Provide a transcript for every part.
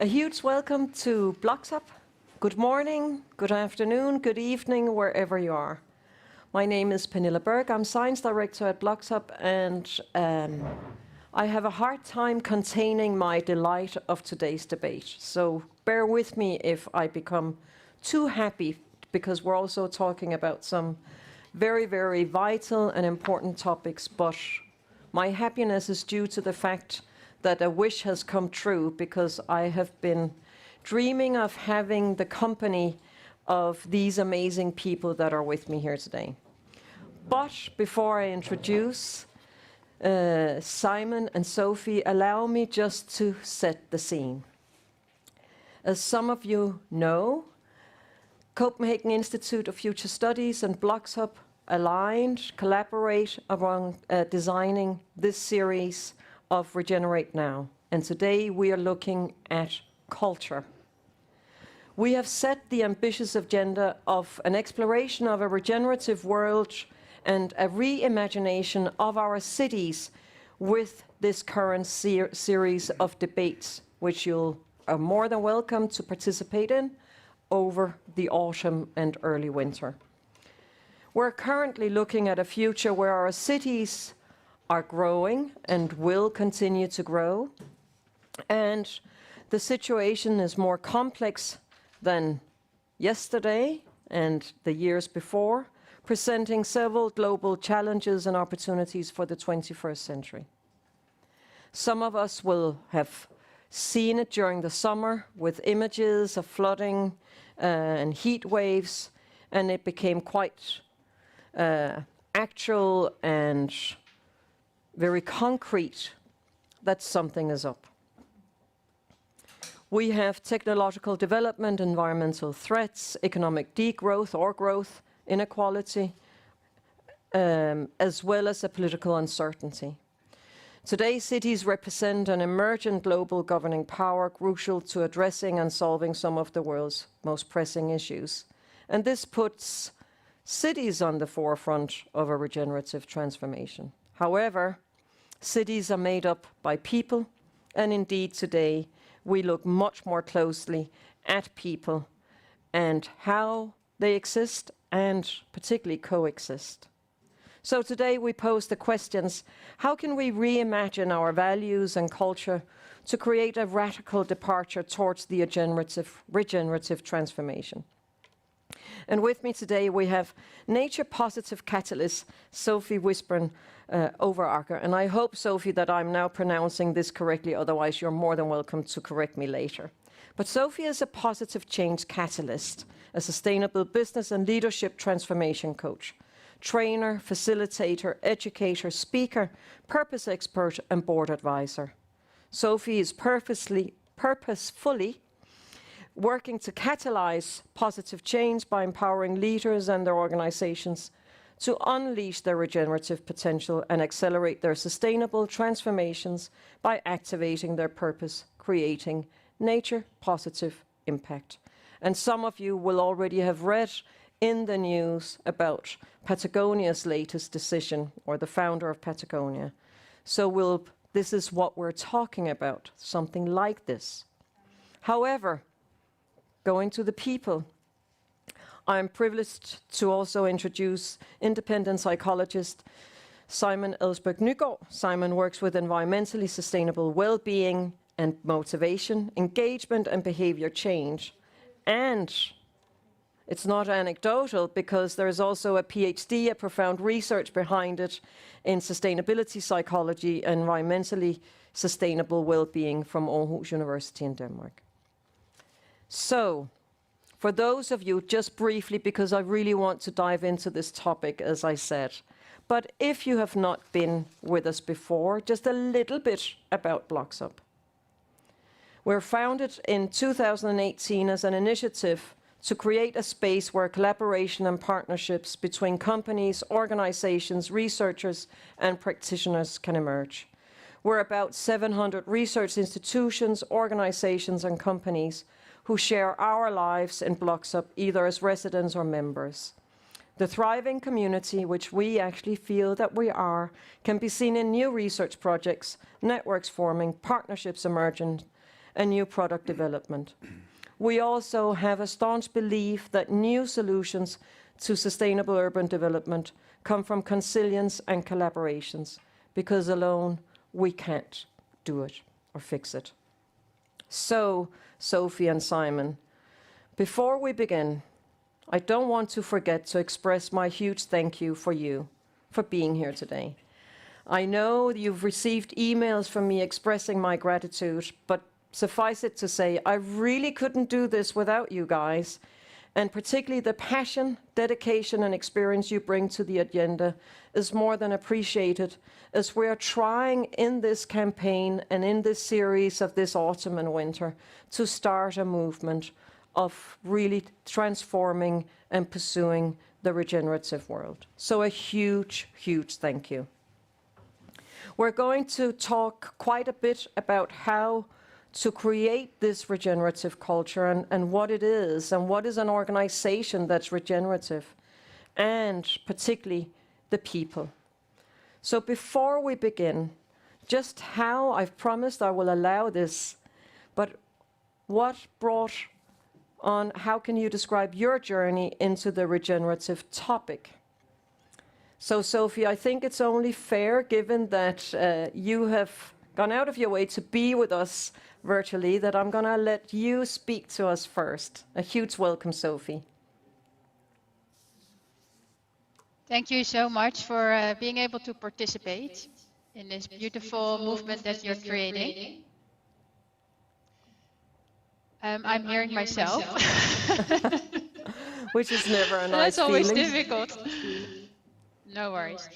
A huge welcome to BLOXHUB. Good morning, good afternoon, good evening, wherever you are. My name is Pernilla Berg. I'm Science Director at BLOXHUB, and I have a hard time containing my delight of today's debate. So bear with me if I become too happy, because we're also talking about some very, very vital and important topics, but my happiness is due to the fact that a wish has come true, because I have been dreaming of having the company of these amazing people that are with me here today. But before I introduce Simon and Sophie, allow me just to set the scene. As some of you know, Copenhagen Institute of Futures Studies and BLOXHUB collaborate around designing this series of Regenerate Now. And today we are looking at culture. We have set the ambitious agenda of an exploration of a regenerative world and a reimagination of our cities with this current series of debates, which you are more than welcome to participate in over the autumn and early winter. We're currently looking at a future where our cities are growing and will continue to grow, and the situation is more complex than yesterday and the years before, presenting several global challenges and opportunities for the 21st century. Some of us will have seen it during the summer with images of flooding and heat waves, and it became quite actual and very concrete that something is up. We have technological development, environmental threats, economic degrowth or growth, inequality, as well as a political uncertainty. Today, cities represent an emergent global governing power crucial to addressing and solving some of the world's most pressing issues. And this puts cities on the forefront of a regenerative transformation. However, cities are made up by people, and indeed today we look much more closely at people and how they exist and particularly coexist. So today we pose the questions: how can we reimagine our values and culture to create a radical departure towards the regenerative transformation? And with me today we have nature positive catalyst Sophie Wisburn Overacker. And I hope, Sophie, that I'm now pronouncing this correctly, otherwise you're more than welcome to correct me later. But Sophie is a positive change catalyst, a sustainable business and leadership transformation coach, trainer, facilitator, educator, speaker, purpose expert, and board advisor. Sophie is purposefully working to catalyze positive change by empowering leaders and their organizations to unleash their regenerative potential and accelerate their sustainable transformations by activating their purpose, creating nature-positive impact. And some of you will already have read in the news about Patagonia's latest decision, or the founder of Patagonia. So this is what we're talking about, something like this. However, going to the people, I'm privileged to also introduce independent psychologist Simon Ellsberg Nygaard. Simon works with environmentally sustainable well-being and motivation, engagement and behavior change. And it's not anecdotal, because there's also a PhD, a profound research behind it in sustainability psychology and environmentally sustainable well-being from Aarhus University in Denmark. So, for those of you, just briefly, because I really want to dive into this topic, as I said, but if you have not been with us before, just a little bit about BLOXHUB. We're founded in 2018 as an initiative to create a space where collaboration and partnerships between companies, organizations, researchers, and practitioners can emerge. We're about 700 research institutions, organizations, and companies who share our lives in BLOXHUB, either as residents or members. The thriving community, which we actually feel that we are, can be seen in new research projects, networks forming, partnerships emerging, and new product development. We also have a staunch belief that new solutions to sustainable urban development come from consilience and collaborations, because alone we can't do it or fix it. So, Sophie and Simon, before we begin, I don't want to forget to express my huge thank you for being here today. I know you've received emails from me expressing my gratitude, but suffice it to say, I really couldn't do this without you guys, and particularly the passion, dedication, and experience you bring to the agenda is more than appreciated, as we are trying in this campaign and in this series of this autumn and winter to start a movement of really transforming and pursuing the regenerative world. So a huge, huge thank you. We're going to talk quite a bit about how to create this regenerative culture and what it is and what is an organization that's regenerative, and particularly the people. So before we begin, just how I've promised I will allow this, but what brought on, how can you describe your journey into the regenerative topic? So Sophie, I think it's only fair, given that you have gone out of your way to be with us virtually, that I'm going to let you speak to us first. A huge welcome, Sophie. Thank you so much for being able to participate in this beautiful movement that you're creating. I'm hearing myself. Which is never a nice That's always feeling. difficult. No worries.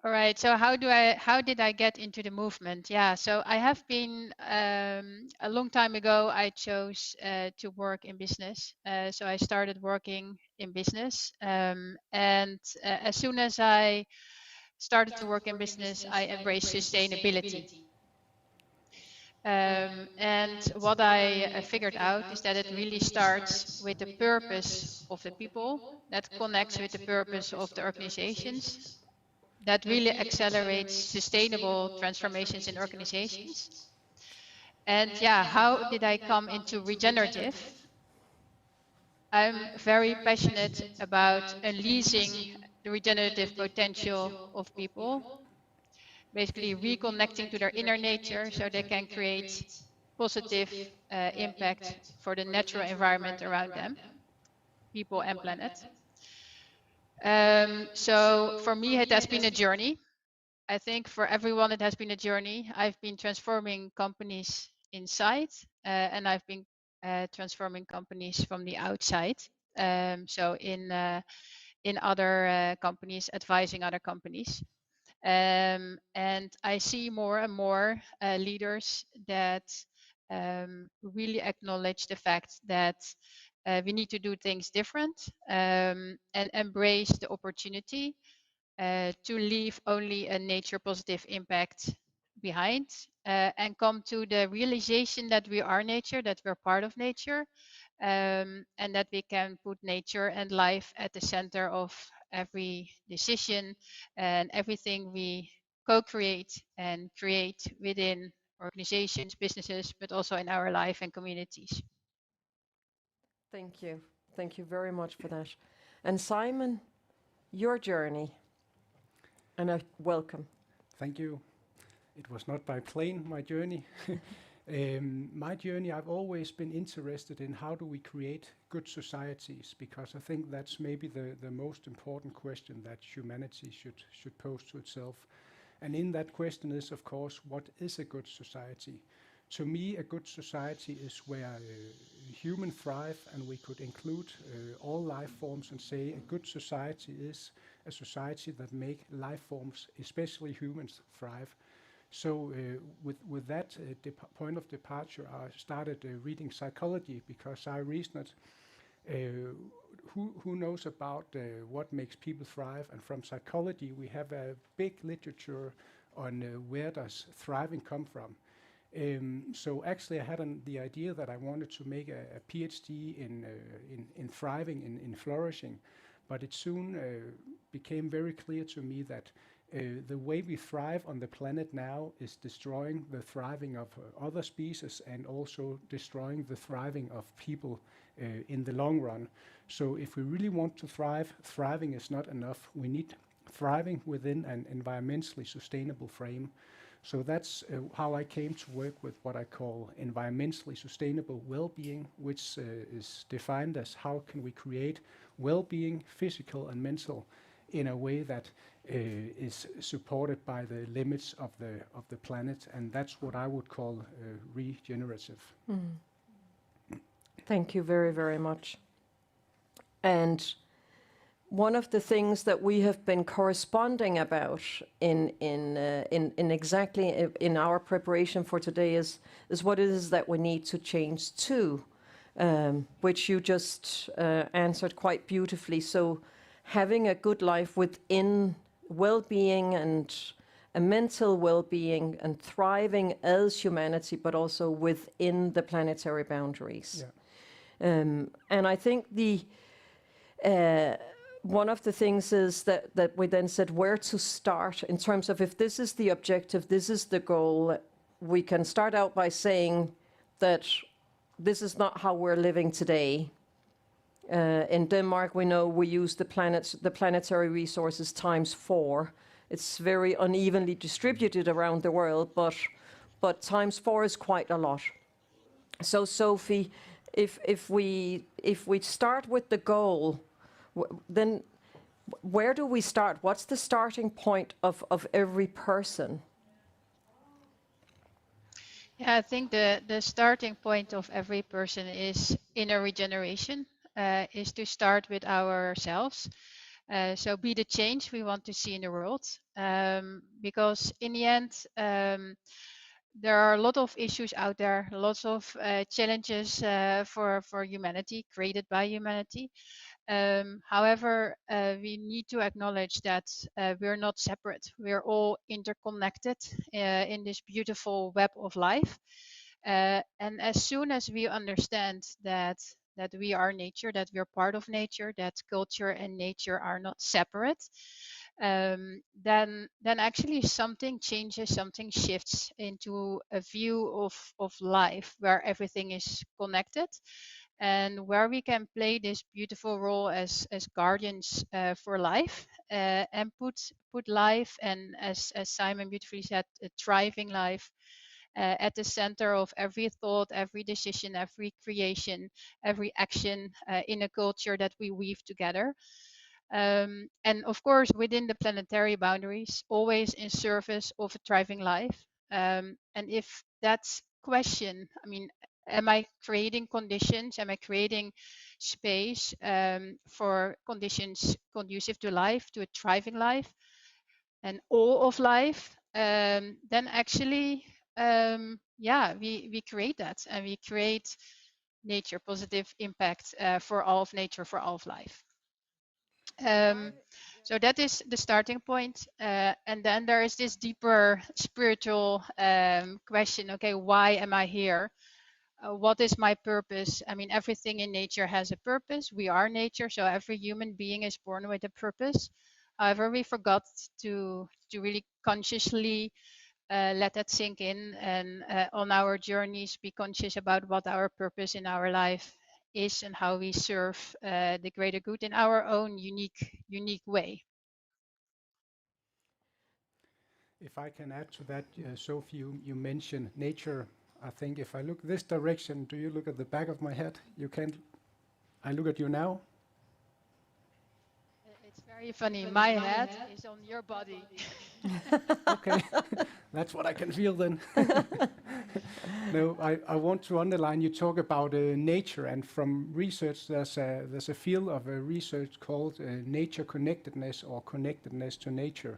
All right, so how did I get into the movement? Yeah, so I have been, a long time ago, I chose to work in business. So I started working in business. And as soon as I started to work in business, I embraced sustainability. And what I figured out is that it really starts with the purpose of the people, that connects with the purpose of the organizations, that really accelerates sustainable transformations in organizations. And yeah, how did I come into regenerative? I'm very passionate about unleashing the regenerative potential of people, basically reconnecting to their inner nature so they can create positive impact for the natural environment around them, people and planet. So for me, it has been a journey. I think for everyone, it has been a journey. I've been transforming companies inside, and I've been transforming companies from the outside. So in other companies, advising other companies. And I see more and more leaders that really acknowledge the fact that we need to do things different, and embrace the opportunity to leave only a nature positive impact behind, and come to the realization that we are nature, that we're part of nature, and that we can put nature and life at the center of every decision and everything we co-create and create within organizations, businesses, but also in our life and communities. Thank you. Thank you very much for that. And Simon, your journey, and welcome. Thank you. It was not by plane, my journey. My journey, I've always been interested in how do we create good societies, because I think that's maybe the most important question that humanity should pose to itself. And in that question is, of course, what is a good society? To me, a good society is where humans thrive, and we could include all life forms and say a good society is a society that make life forms, especially humans, thrive. So with that point of departure, I started reading psychology, because I reasoned who knows about what makes people thrive. And from psychology, we have a big literature on where does thriving come from. So actually, I had the idea that I wanted to make a PhD in thriving, in flourishing, but it soon became very clear to me that The way we thrive on the planet now is destroying the thriving of other species and also destroying the thriving of people in the long run. So if we really want to thrive, thriving is not enough. We need thriving within an environmentally sustainable frame. So that's how I came to work with what I call environmentally sustainable well-being, which is defined as how can we create well-being, physical and mental, in a way that is supported by the limits of the planet, and that's what I would call regenerative. Thank you very, very much. And one of the things that we have been corresponding about in exactly in our preparation for today is what it is that we need to change to, which you just answered quite beautifully. So having a good life within well-being and a mental well-being and thriving as humanity, but also within the planetary boundaries. Yeah. And I think one of the things is that we then said where to start in terms of if this is the objective, this is the goal. We can start out by saying that this is not how we're living today. In Denmark, we know we use the planetary resources ×4. It's very unevenly distributed around the world, but ×4 is quite a lot. So Sophie, if we start with the goal, then where do we start? What's the starting point of every person? Yeah, I think the starting point of every person is inner regeneration, is to start with ourselves. So be the change we want to see in the world. Because in the end, there are a lot of issues out there, lots of challenges for humanity, created by humanity. However, we need to acknowledge that we're not separate. We're all interconnected in this beautiful web of life. And as soon as we understand that we are nature, that we're part of nature, that culture and nature are not separate, then actually something changes, something shifts into a view of life where everything is connected, and where we can play this beautiful role as guardians for life, and put life, and as Simon beautifully said, a thriving life at the center of every thought, every decision, every creation, every action in a culture that we weave together. And of course, within the planetary boundaries, always in service of a thriving life. And if that's question, I mean, am I creating conditions? Am I creating space for conditions conducive to life, to a thriving life, and all of life? Then actually, we create that, and we create nature, positive impact for all of nature, for all of life. So that is the starting point. And then there is this deeper spiritual question. Okay, why am I here? What is my purpose? I mean, everything in nature has a purpose. We are nature, so every human being is born with a purpose. However, we forgot to really consciously let that sink in, and on our journeys be conscious about what our purpose in our life is and how we serve the greater good in our own unique way. If I can add to that, Sophie, you mentioned nature. I think if I look this direction, do you look at the back of my head? You can't. I look at you now. It's very funny. My head is on your body. Okay, that's what I can feel then. No, I want to underline, you talk about nature, and from research there's a field of research called nature connectedness, or connectedness to nature.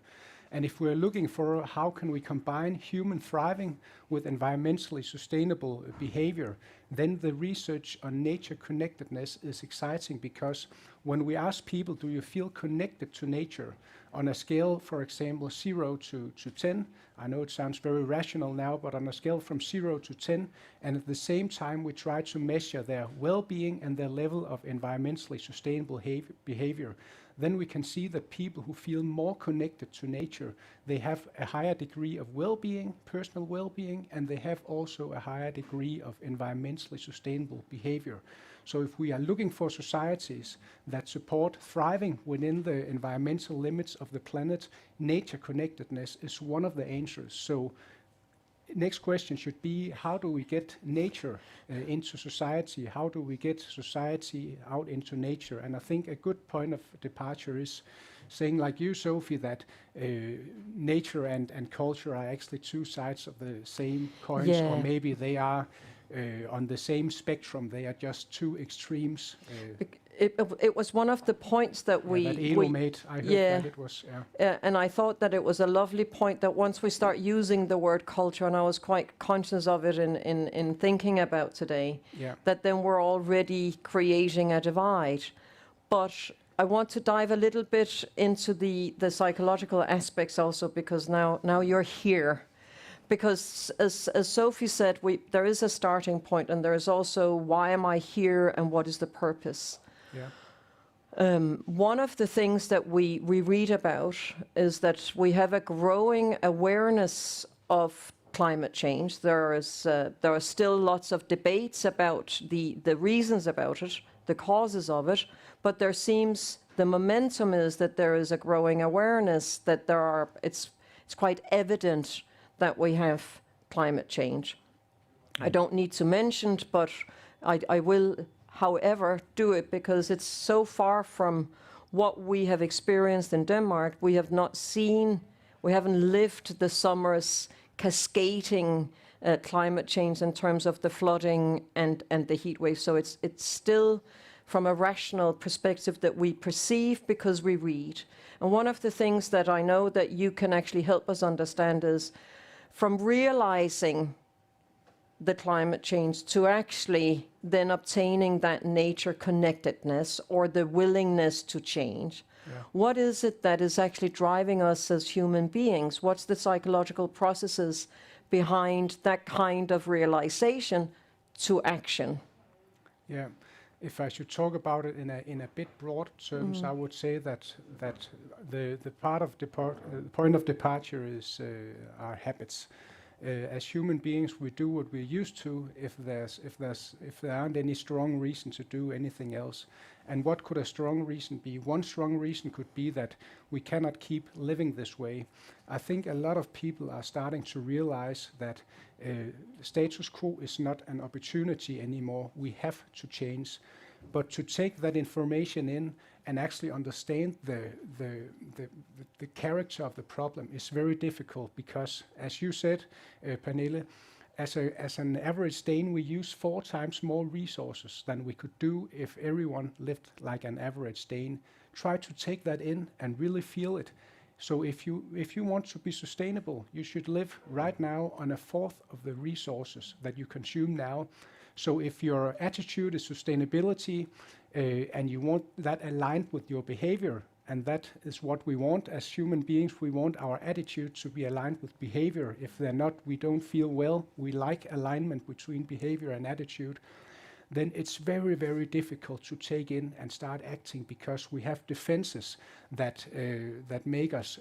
And if we're looking for how can we combine human thriving with environmentally sustainable behavior, then the research on nature connectedness is exciting, because when we ask people, do you feel connected to nature, on a scale, for example, 0 to 10, I know it sounds very rational now, but on a scale from 0 to 10, and at the same time we try to measure their well-being and their level of environmentally sustainable behavior, then we can see that people who feel more connected to nature, they have a higher degree of well-being, personal well-being, and they have also a higher degree of environmentally sustainable behavior. So if we are looking for societies that support thriving within the environmental limits of the planet, nature connectedness is one of the answers. So next question should be, how do we get nature into society? How do we get society out into nature? And I think a good point of departure is saying, like you, Sophie, that nature and culture are actually two sides of the same coins, or maybe they are on the same spectrum. They are just two extremes. It was one of the points that that Edo made. I heard that it was, and I thought that it was a lovely point that once we start using the word culture, and I was quite conscious of it in thinking about today, that then we're already creating a divide. But I want to dive a little bit into the psychological aspects also, because now you're here. Because as Sophie said, there is a starting point, and there is also, why am I here and what is the purpose? One of the things that we read about is that we have a growing awareness of climate change. There are still lots of debates about the reasons about it, the causes of it, but there seems the momentum is that there is a growing awareness that it's quite evident that we have climate change. I don't need to mention it, but I will, however, do it because it's so far from what we have experienced in Denmark. We haven't lived the summer's cascading climate change in terms of the flooding and the heat wave. So it's still from a rational perspective that we perceive because we read. And one of the things that I know that you can actually help us understand is from realizing the climate change to actually then obtaining that nature connectedness or the willingness to change. What is it that is actually driving us as human beings? What's the psychological processes behind that kind of realization to action? Yeah, if I should talk about it in a bit broad terms, I would say that the point of departure is our habits. As human beings, we do what we're used to if there aren't any strong reason to do anything else. And what could a strong reason be? One strong reason could be that we cannot keep living this way. I think a lot of people are starting to realize that status quo is not an opportunity anymore. We have to change. But to take that information in and actually understand the character of the problem is very difficult because, as you said, Pernille, as an average Dane, we use 4 times more resources than we could do if everyone lived like an average Dane. Try to take that in and really feel it. So if you want to be sustainable, you should live right now on 1/4 of the resources that you consume now. So if your attitude is sustainability and you want that aligned with your behavior, and that is what we want as human beings, we want our attitude to be aligned with behavior. If they're not, we don't feel well. We like alignment between behavior and attitude. Then it's very, very difficult to take in and start acting because we have defenses that make us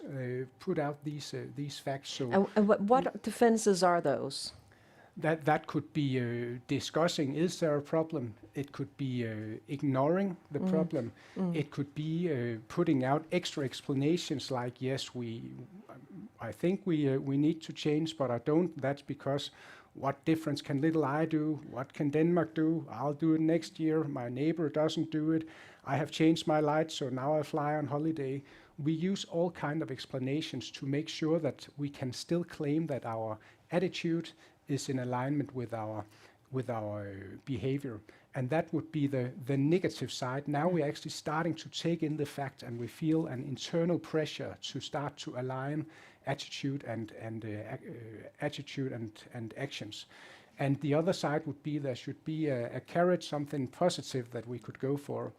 put out these facts. So and what defenses are those? That could be discussing, is there a problem? It could be ignoring the problem. It could be putting out extra explanations like, yes, I think we need to change, but I don't. That's because what difference can little I do? What can Denmark do? I'll do it next year. My neighbor doesn't do it. I have changed my lights, so now I fly on holiday. We use all kind of explanations to make sure that we can still claim that our attitude is in alignment with our behavior. And that would be the negative side. Now we're actually starting to take in the fact, and we feel an internal pressure to start to align attitude and actions. And the other side would be there should be a carrot, something positive that we could go for.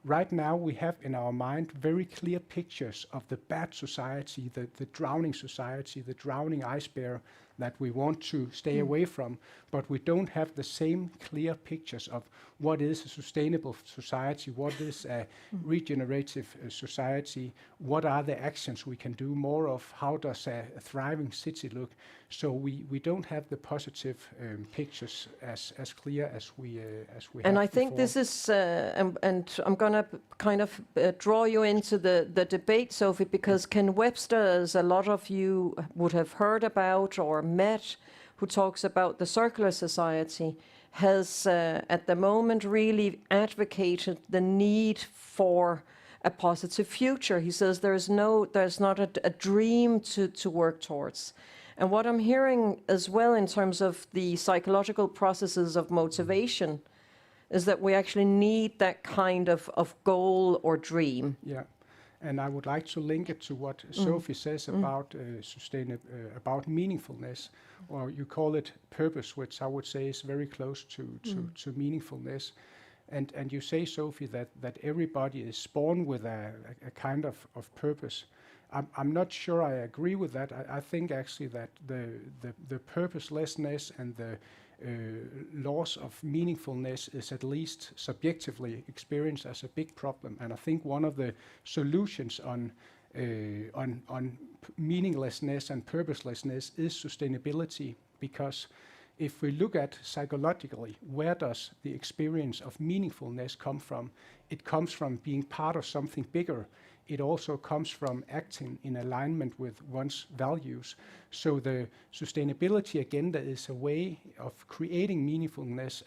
Right now we have in our mind very clear pictures of the bad society, the drowning society, the drowning iceberg, that we want to stay away from, but we don't have the same clear pictures of what is a sustainable society, what is a regenerative society, what are the actions we can do more of, how does a thriving city look. So we don't have the positive pictures as clear as we have. And I think before. this is, and I'm going to kind of draw you into the debate, Sophie, because Ken Webster, as a lot of you would have heard about or met, who talks about the circular society, has at the moment really advocated the need for a positive future. He says there's not a dream to work towards. And what I'm hearing as well in terms of the psychological processes of motivation is that we actually need that kind of goal or dream. Yeah, and I would like to link it to what Sophie says about about meaningfulness, or you call it purpose, which I would say is very close to meaningfulness. And you say, Sophie, that everybody is born with a kind of purpose. I'm not sure I agree with that. I think actually that the purposelessness and the loss of meaningfulness is at least subjectively experienced as a big problem. And I think one of the solutions on meaninglessness and purposelessness is sustainability, because if we look at psychologically, where does the experience of meaningfulness come from? It comes from being part of something bigger. It also comes from acting in alignment with one's values. So the sustainability agenda is a way of creating meaningfulness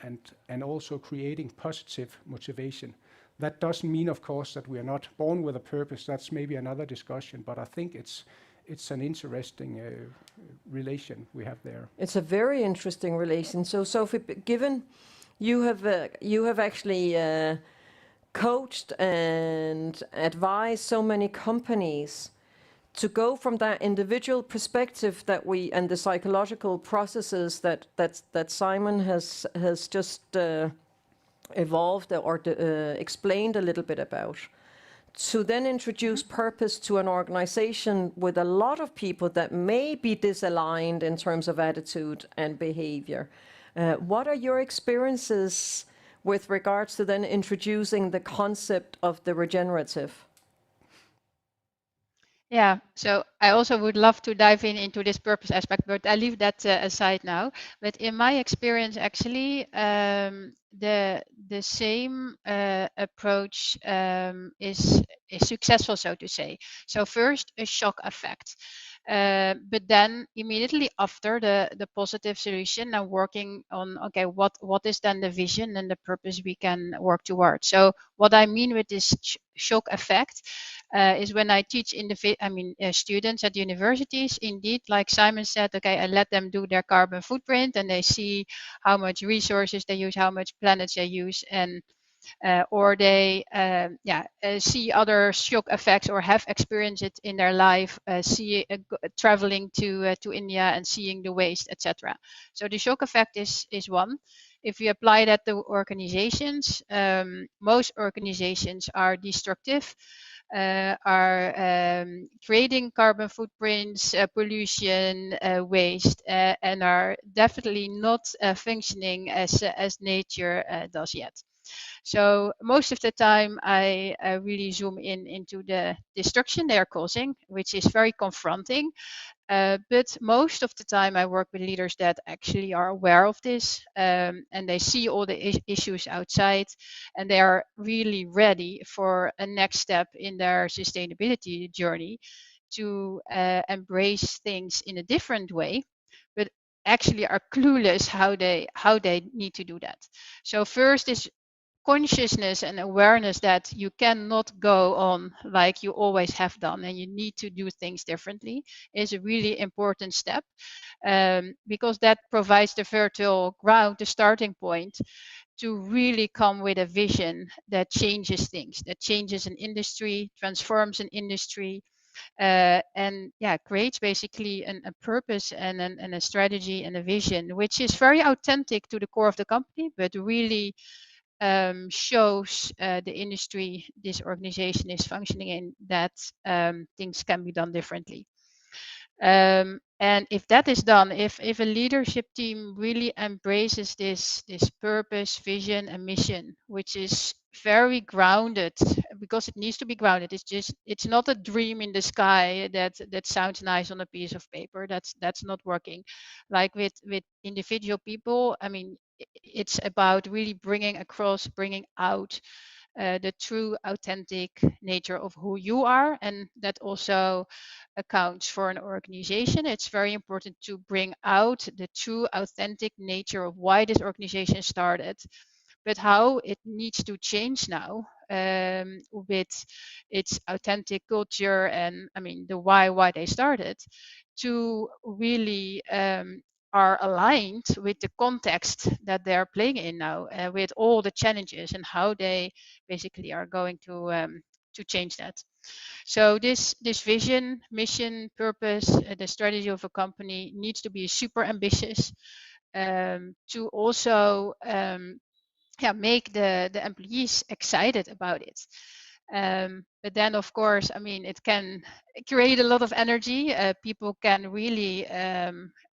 and also creating positive motivation. That doesn't mean, of course, that we are not born with a purpose. That's maybe another discussion, but I think it's an interesting relation we have there. It's a very interesting relation. So, Sophie, given you have actually coached and advised so many companies to go from that individual perspective and the psychological processes that Simon has just evolved or explained a little bit about, to then introduce purpose to an organization with a lot of people that may be disaligned in terms of attitude and behavior. What are your experiences with regards to then introducing the concept of the regenerative? Yeah, so I also would love to dive into this purpose aspect, but I leave that aside now. But in my experience, actually, the same approach is successful, so to say. So first, a shock effect. But then immediately after the positive solution, now working on, okay, what is then the vision and the purpose we can work towards. So what I mean with this shock effect is when I teach students at universities, indeed, like Simon said, okay, I let them do their carbon footprint and they see how much resources they use, how much planets they use, and or they see other shock effects or have experienced it in their life, traveling to India and seeing the waste, etc. So the shock effect is one. If we apply that to organizations, most organizations are destructive, are creating carbon footprints, pollution, waste, and are definitely not functioning as nature does yet. So most of the time, I really zoom into the destruction they are causing, which is very confronting. But most of the time, I work with leaders that actually are aware of this, and they see all the issues outside, and they are really ready for a next step in their sustainability journey to embrace things in a different way, but actually are clueless how they need to do that. So first is consciousness and awareness that you cannot go on like you always have done and you need to do things differently is a really important step, because that provides the fertile ground, the starting point to really come with a vision that changes things, that changes an industry, transforms an industry, and creates basically a purpose and a strategy and a vision, which is very authentic to the core of the company, but really shows the industry this organization is functioning in, that things can be done differently. And if that is done, if a leadership team really embraces this purpose, vision, and mission, which is very grounded, because it needs to be grounded. It's not a dream in the sky that sounds nice on a piece of paper. That's not working. Like with individual people, I mean, it's about really bringing out the true authentic nature of who you are, and that also accounts for an organization. It's very important to bring out the true authentic nature of why this organization started, but how it needs to change now with its authentic culture, and I mean the why they started, to really are aligned with the context that they're playing in now, with all the challenges and how they basically are going to change that. So this vision, mission, purpose, the strategy of a company needs to be super ambitious, to also make the employees excited about it. But then, of course, I mean, it can create a lot of energy. People can really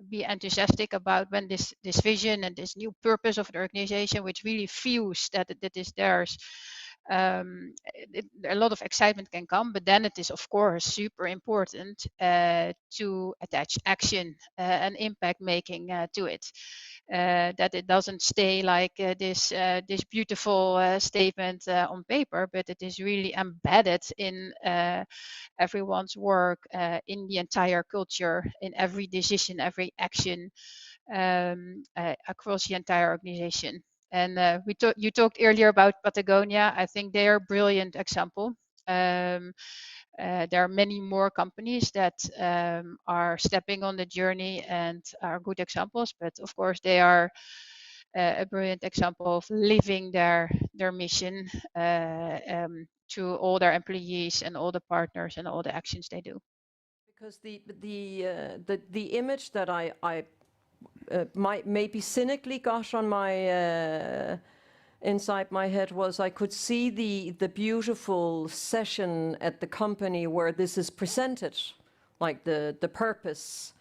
be enthusiastic about when this vision and this new purpose of the organization, which really feels that is theirs. A lot of excitement can come, but then it is, of course, super important to attach action and impact making to it. That it doesn't stay like this beautiful statement on paper, but it is really embedded in everyone's work, in the entire culture, in every decision, every action, across the entire organization. And you talked earlier about Patagonia. I think they are a brilliant example. There are many more companies that are stepping on the journey and are good examples, but of course they are a brilliant example of living their mission to all their employees and all the partners and all the actions they do. Because the image that I might maybe cynically got on my inside my head was I could see the beautiful session at the company where this is presented, like the purpose,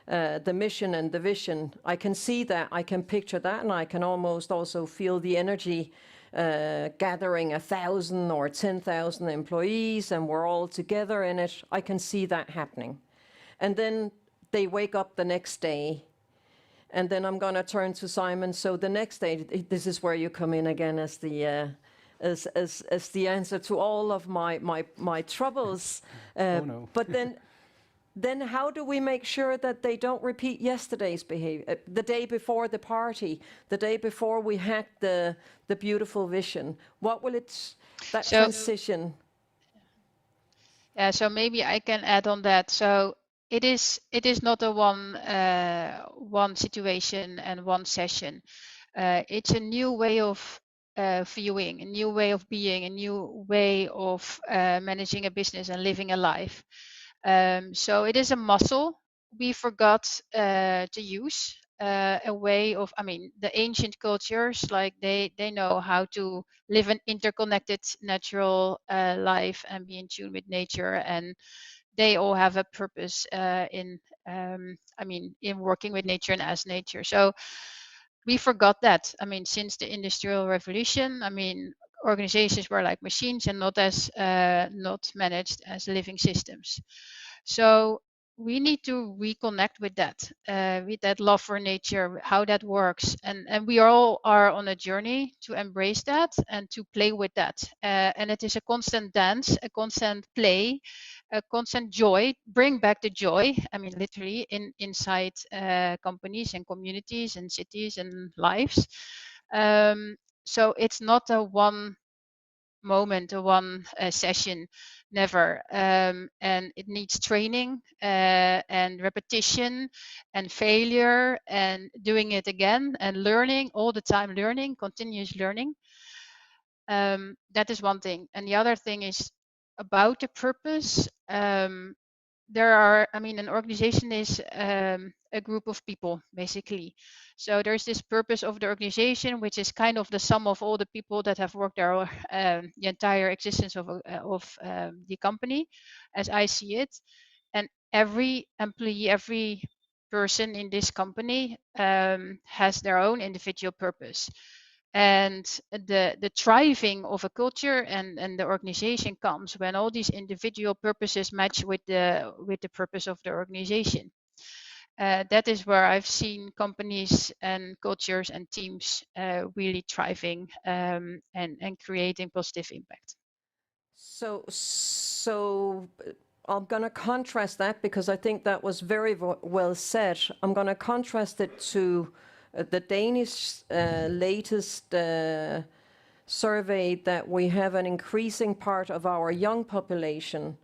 the mission and the vision. I can see that, I can picture that, and I can almost also feel the energy gathering 1,000 or 10,000 employees, and we're all together in it. I can see that happening. And then they wake up the next day, and then I'm going to turn to Simon. So the next day, this is where you come in again as the as the answer to all of my troubles. Oh no. But then how do we make sure that they don't repeat yesterday's behavior, the day before the party, the day before we had the beautiful vision? What will transition? Yeah, so maybe I can add on that. So it is not a one situation and one session. It's a new way of viewing, a new way of being, a new way of managing a business and living a life. So it is a muscle we forgot to use. A way of, I mean, the ancient cultures, like they know how to live an interconnected natural life and be in tune with nature, and they all have a purpose in in working with nature and as nature. So we forgot that. I mean, since the Industrial Revolution, I mean, organizations were like machines and not managed as living systems. So we need to reconnect with that love for nature, how that works, and we all are on a journey to embrace that and to play with that. And it is a constant dance, a constant play, a constant joy. Bring back the joy. I mean, literally inside companies and communities and cities and lives. So it's not a one moment or one session, never. And it needs training and repetition and failure and doing it again and learning all the time, continuous learning. That is one thing. And the other thing is about the purpose. An organization is a group of people, basically. So there's this purpose of the organization, which is kind of the sum of all the people that have worked there the entire existence of the company, as I see it. And every employee, every person in this company has their own individual purpose. And the thriving of a culture and the organization comes when all these individual purposes match with the purpose of the organization. That is where I've seen companies and cultures and teams really thriving and creating positive impact. So I'm going to contrast that, because I think that was very well said. I'm going to contrast it to the Danish latest survey, that we have an increasing part of our young population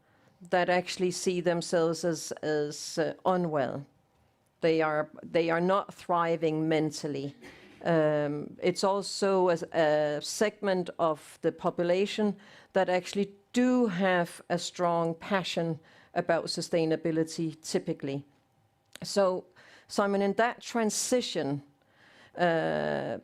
that actually see themselves as unwell. They are not thriving mentally. It's also a segment of the population that actually do have a strong passion about sustainability typically. So, Simon, in that transition,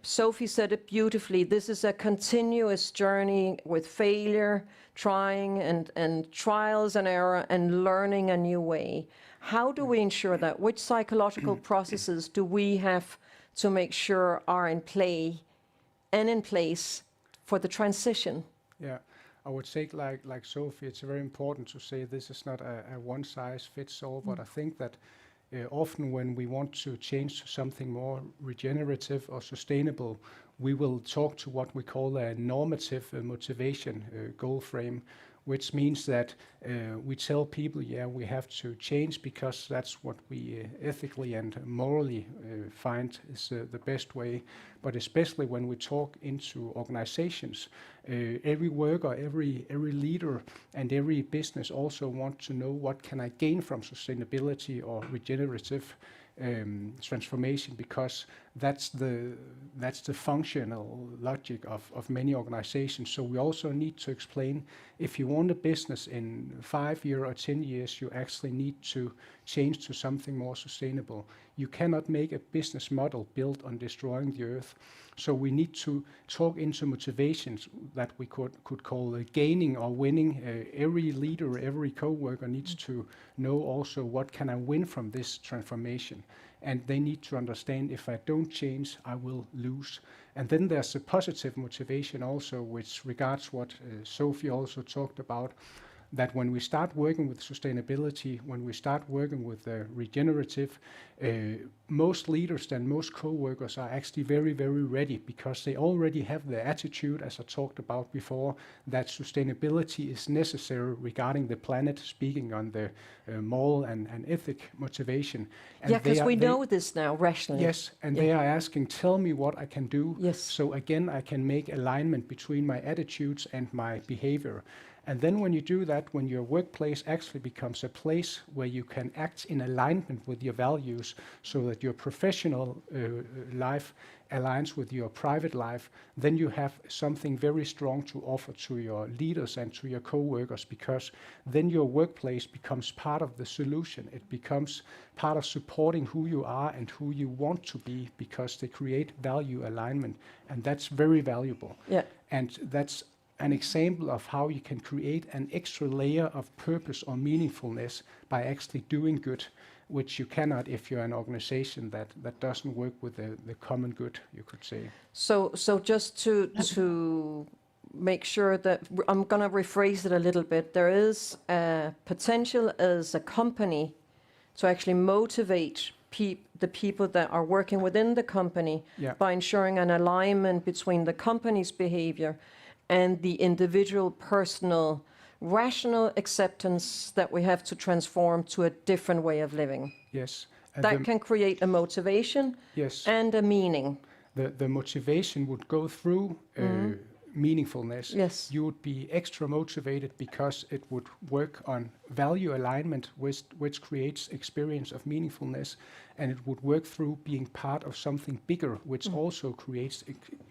Sophie said it beautifully, this is a continuous journey with failure, trying and trials and error and learning a new way. How do we ensure that? Which psychological processes do we have to make sure are in play and in place for the transition? Yeah, I would say, like Sophie, it's very important to say this is not a one-size-fits-all, but I think that often when we want to change to something more regenerative or sustainable, we will talk to what we call a normative motivation goal frame, which means that we tell people, yeah, we have to change because that's what we ethically and morally find is the best way. But especially when we talk into organizations, every worker, every leader and every business also want to know, what can I gain from sustainability or regenerative transformation, because that's the functional logic of many organizations. So we also need to explain, if you want a business in 5 years or 10 years, you actually need to change to something more sustainable. You cannot make a business model built on destroying the earth. So we need to talk into motivations that we could call gaining or winning. Every leader, every co-worker needs to know also, what can I win from this transformation? And they need to understand, if I don't change, I will lose. And then there's a positive motivation also, which regards what Sophie also talked about, that when we start working with sustainability, when we start working with regenerative, most leaders and most co-workers are actually very, very ready, because they already have the attitude, as I talked about before, that sustainability is necessary regarding the planet, speaking on the moral and ethic motivation. And yeah, because we know this now rationally. Yes, and they are asking, tell me what I can do. Yes. So again, I can make alignment between my attitudes and my behavior. And then when you do that, when your workplace actually becomes a place where you can act in alignment with your values, so that your professional life aligns with your private life, then you have something very strong to offer to your leaders and to your co-workers, because then your workplace becomes part of the solution. It becomes part of supporting who you are and who you want to be, because they create value alignment, and that's very valuable. Yeah. And that's an example of how you can create an extra layer of purpose or meaningfulness by actually doing good, which you cannot if you're an organization that doesn't work with the common good, you could say. So just to make sure that, I'm going to rephrase it a little bit, there is a potential as a company to actually motivate the people that are working within the company, Yeah. by ensuring an alignment between the company's behavior and the individual personal rational acceptance that we have to transform to a different way of living. Yes. That can create a motivation, yes. and a meaning. The motivation would go through meaningfulness. Yes. You would be extra motivated because it would work on value alignment, which creates experience of meaningfulness, and it would work through being part of something bigger, which also creates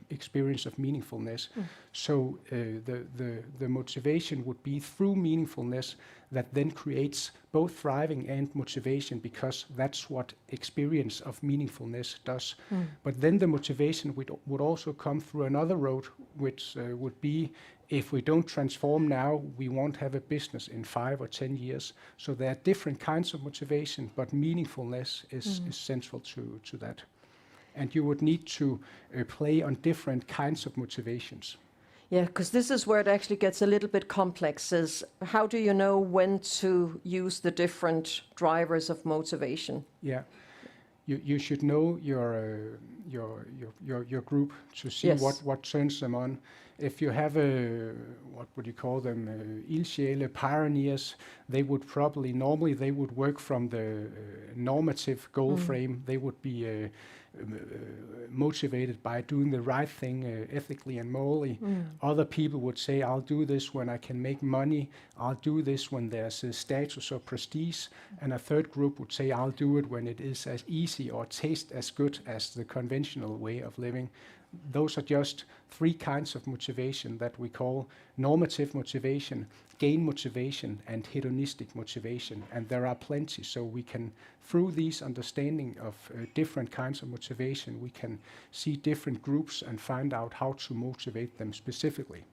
experience of meaningfulness. So the motivation would be through meaningfulness that then creates both thriving and motivation, because that's what experience of meaningfulness does. But then the motivation would also come through another road, which would be, if we don't transform now, we won't have a business in 5 or 10 years. So there are different kinds of motivation, but meaningfulness is central to that. And you would need to play on different kinds of motivations. Yeah, because this is where it actually gets a little bit complex, is how do you know when to use the different drivers of motivation? Yeah. You should know your group to see what turns them on. If you have what would you call them, ildsjæle, pioneers, they would probably, normally they would work from the normative goal frame. They would be motivated by doing the right thing ethically and morally. Other people would say, I'll do this when I can make money. I'll do this when there's a status or prestige. And a third group would say, I'll do it when it is as easy or taste as good as the conventional way of living. Those are just 3 kinds of motivation that we call normative motivation, gain motivation, and hedonistic motivation. And there are plenty. So we can, through these understanding of different kinds of motivation, we can see different groups and find out how to motivate them specifically.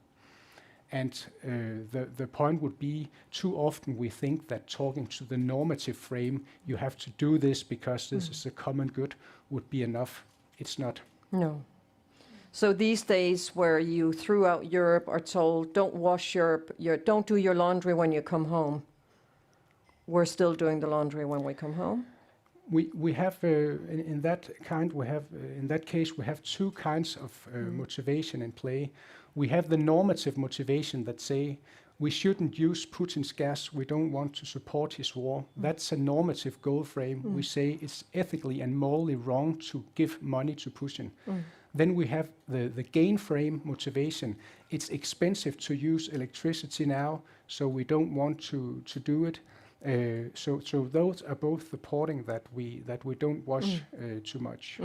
And the point would be, too often we think that talking to the normative frame, you have to do this because this is a common good, would be enough. It's not. No. So these days where you throughout Europe are told, don't don't do your laundry when you come home, we're still doing the laundry when we come home? We have in that case we have 2 kinds of motivation in play. We have the normative motivation that say we shouldn't use Putin's gas, we don't want to support his war. That's a normative goal frame. We say it's ethically and morally wrong to give money to Putin. Then we have the gain frame motivation. It's expensive to use electricity now, so we don't want to do it. So those are both supporting that we don't wash too much.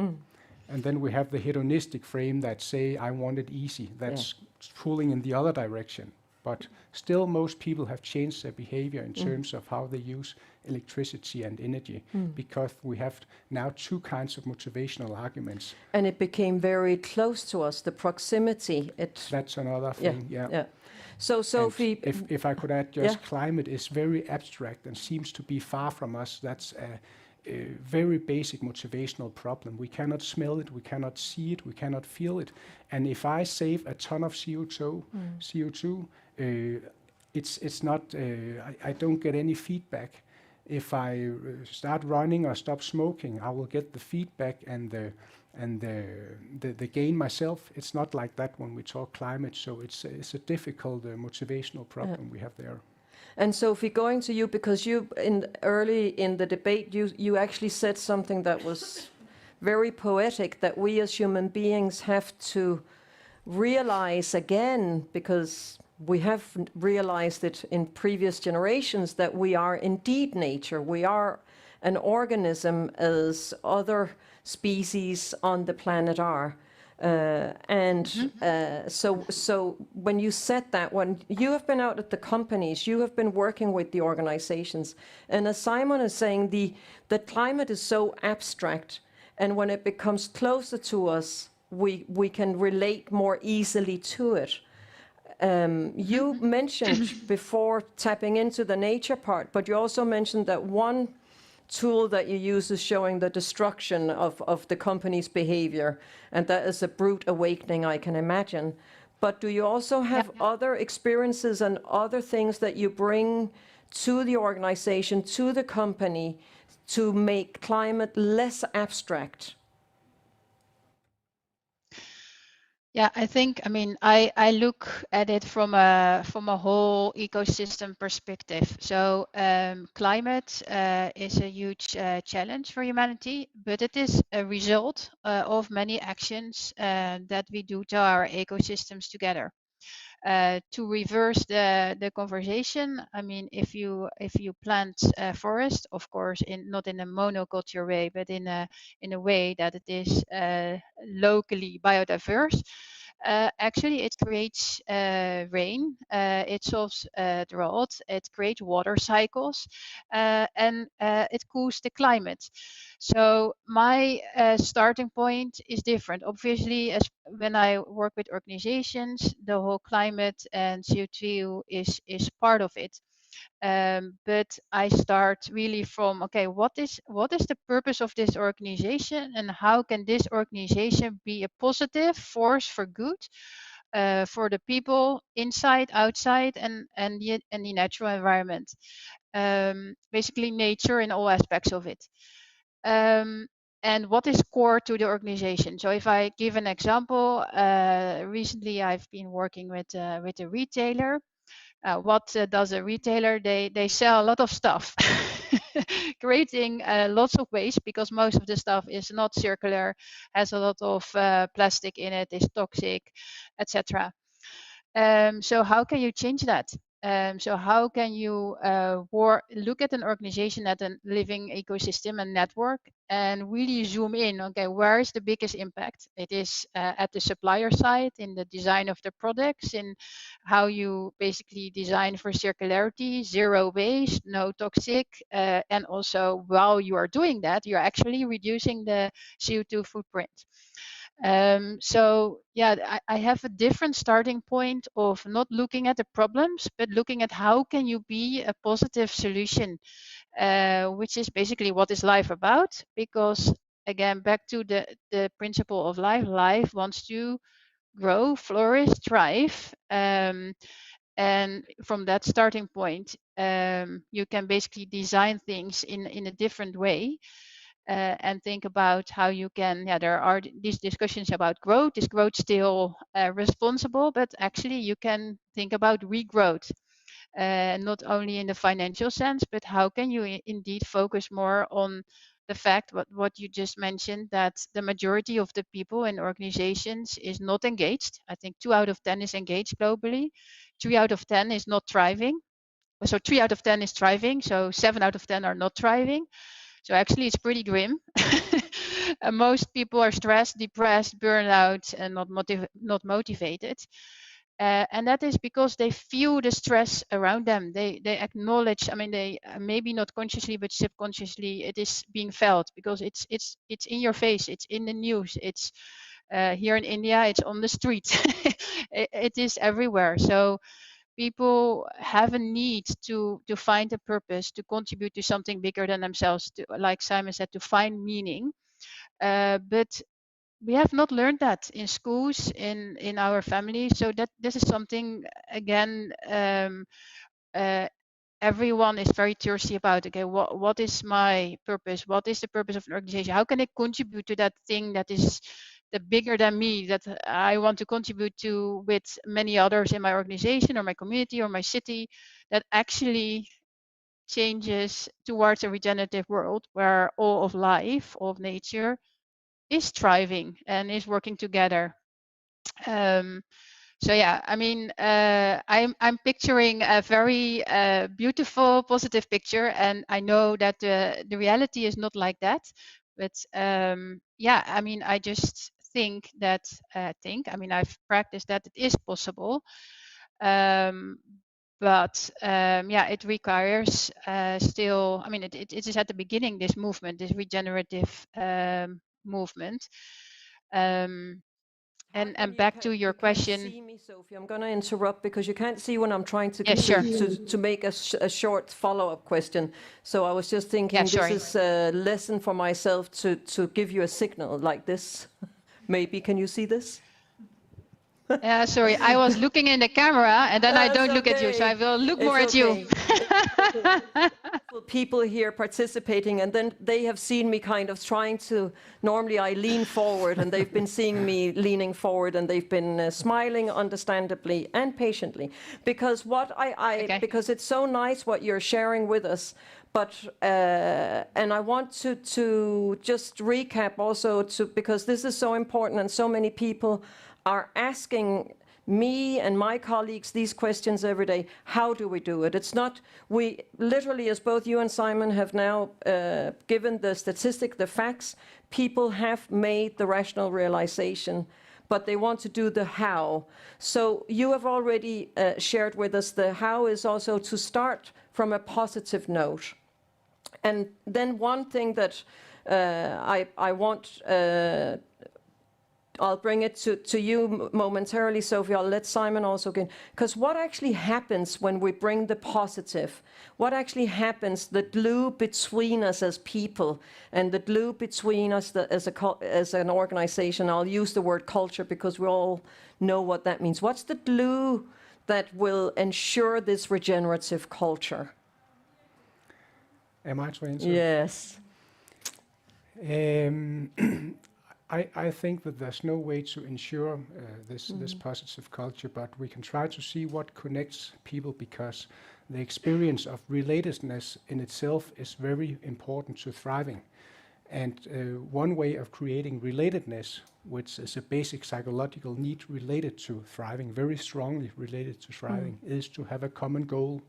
And then we have the hedonistic frame that say, I want it easy. That's pulling in the other direction. But still, most people have changed their behavior in terms of how they use electricity and energy, because we have now 2 kinds of motivational arguments. And it became very close to us, the proximity. That's another thing, yeah. So, Sophie... If I could add, just climate is very abstract and seems to be far from us. That's a very basic motivational problem. We cannot smell it, we cannot see it, we cannot feel it. And if I save a ton of CO2, it's not. I don't get any feedback. If I start running or stop smoking, I will get the feedback and the gain myself. It's not like that when we talk climate. So it's a difficult motivational problem we have there. And Sophie, going to you, because you early in the debate, you actually said something that was very poetic, that we as human beings have to realize again, because we have realized it in previous generations, that we are indeed nature. We are an organism as other species on the planet are. So when you said that, when you have been out at the companies, you have been working with the organizations, and as Simon is saying, the climate is so abstract, and when it becomes closer to us, we can relate more easily to it. You mentioned before tapping into the nature part, but you also mentioned that one tool that you use is showing the destruction of the company's behavior, and that is a brute awakening, I can imagine. But do you also have other experiences and other things that you bring to the organization, to the company, to make climate less abstract? Yeah, I mean, I look at it from a whole ecosystem perspective. So climate is a huge challenge for humanity, but it is a result of many actions that we do to our ecosystems together. To reverse the conversation, I mean, if you plant a forest, of course, not in a monoculture way, but in a way that it is locally biodiverse, actually it creates rain, it solves drought, it creates water cycles, and it cools the climate. So my starting point is different. Obviously, as when I work with organizations, the whole climate and CO2 is part of it. But I start really from, okay, what is the purpose of this organization, and how can this organization be a positive force for good for the people inside, outside, and the natural environment. Basically, nature in all aspects of it. And what is core to the organization? So if I give an example, recently I've been working with a retailer. What does a retailer? They sell a lot of stuff, creating lots of waste, because most of the stuff is not circular, has a lot of plastic in it, is toxic, etc. So how can you change that? So how can you look at an organization, at a living ecosystem and network, and really zoom in? Okay, where is the biggest impact? It is at the supplier side, in the design of the products, in how you basically design for circularity, zero waste, no toxic, and also while you are doing that, you're actually reducing the CO2 footprint. So yeah, I have a different starting point of not looking at the problems, but looking at how can you be a positive solution, which is basically what is life about. Because again, back to the principle of life, life wants to grow, flourish, thrive. And from that starting point, you can basically design things in a different way. And think about how you can, there are these discussions about growth. Is growth still responsible? But actually you can think about regrowth, not only in the financial sense, but how can you indeed focus more on the fact what you just mentioned, that the majority of the people in organizations is not engaged. I think 2 out of 10 is engaged globally. 3 out of 10 is not thriving. So 3 out of 10 is thriving. So 7 out of 10 are not thriving. So actually, it's pretty grim. Most people are stressed, depressed, burned out, and not motivated. And that is because they feel the stress around them. They acknowledge. I mean, they maybe not consciously, but subconsciously, it is being felt, because it's in your face. It's in the news. It's here in India. It's on the street. It is everywhere. So people have a need to find a purpose, to contribute to something bigger than themselves, to, like Simon said, to find meaning. But we have not learned that in schools, in our families. So that this is something, again, everyone is very thirsty about. Okay, what is my purpose? What is the purpose of an organization? How can I contribute to that thing that is the bigger than me, that I want to contribute to with many others in my organization or my community or my city, that actually changes towards a regenerative world where all of life, all of nature is thriving and is working together. So yeah, I mean, I'm picturing a very beautiful, positive picture, and I know that the reality is not like that. But yeah, I mean, I just think that I mean, I've practiced that it is possible. But yeah, it requires still. I mean, it is at the beginning, this movement, this regenerative movement. And back to your question. You can't see me, Sophie. I'm going to interrupt because you can't see when I'm trying to sure. to make a short follow-up question. So I was just thinking, this is a lesson for myself to give you a signal like this. Maybe, can you see this? Yeah, sorry, I was looking in the camera and then I don't look at you, so I will look more at you. People here participating, and then they have seen me kind of trying to, normally I lean forward, and they've been seeing me leaning forward, and they've been smiling understandably and patiently, because because it's so nice what you're sharing with us. But and I want to just recap also, because this is so important, and so many people are asking me and my colleagues these questions every day. How do we do it? It's not, we literally, as both you and Simon have now given the statistic, the facts, people have made the rational realization, but they want to do the how. So you have already shared with us the how is also to start from a positive note. And then one thing that I want, I'll bring it to you momentarily, Sophie. I'll let Simon also get, because what actually happens when we bring the positive, what actually happens, the glue between us as people and the glue between us as an organization, I'll use the word culture because we all know what that means. What's the glue that will ensure this regenerative culture? Am I to answer? Yes. I think that there's no way to ensure this positive culture, but we can try to see what connects people, because the experience of relatedness in itself is very important to thriving. And one way of creating relatedness, which is a basic psychological need related to thriving, very strongly related to thriving, is to have a common goal.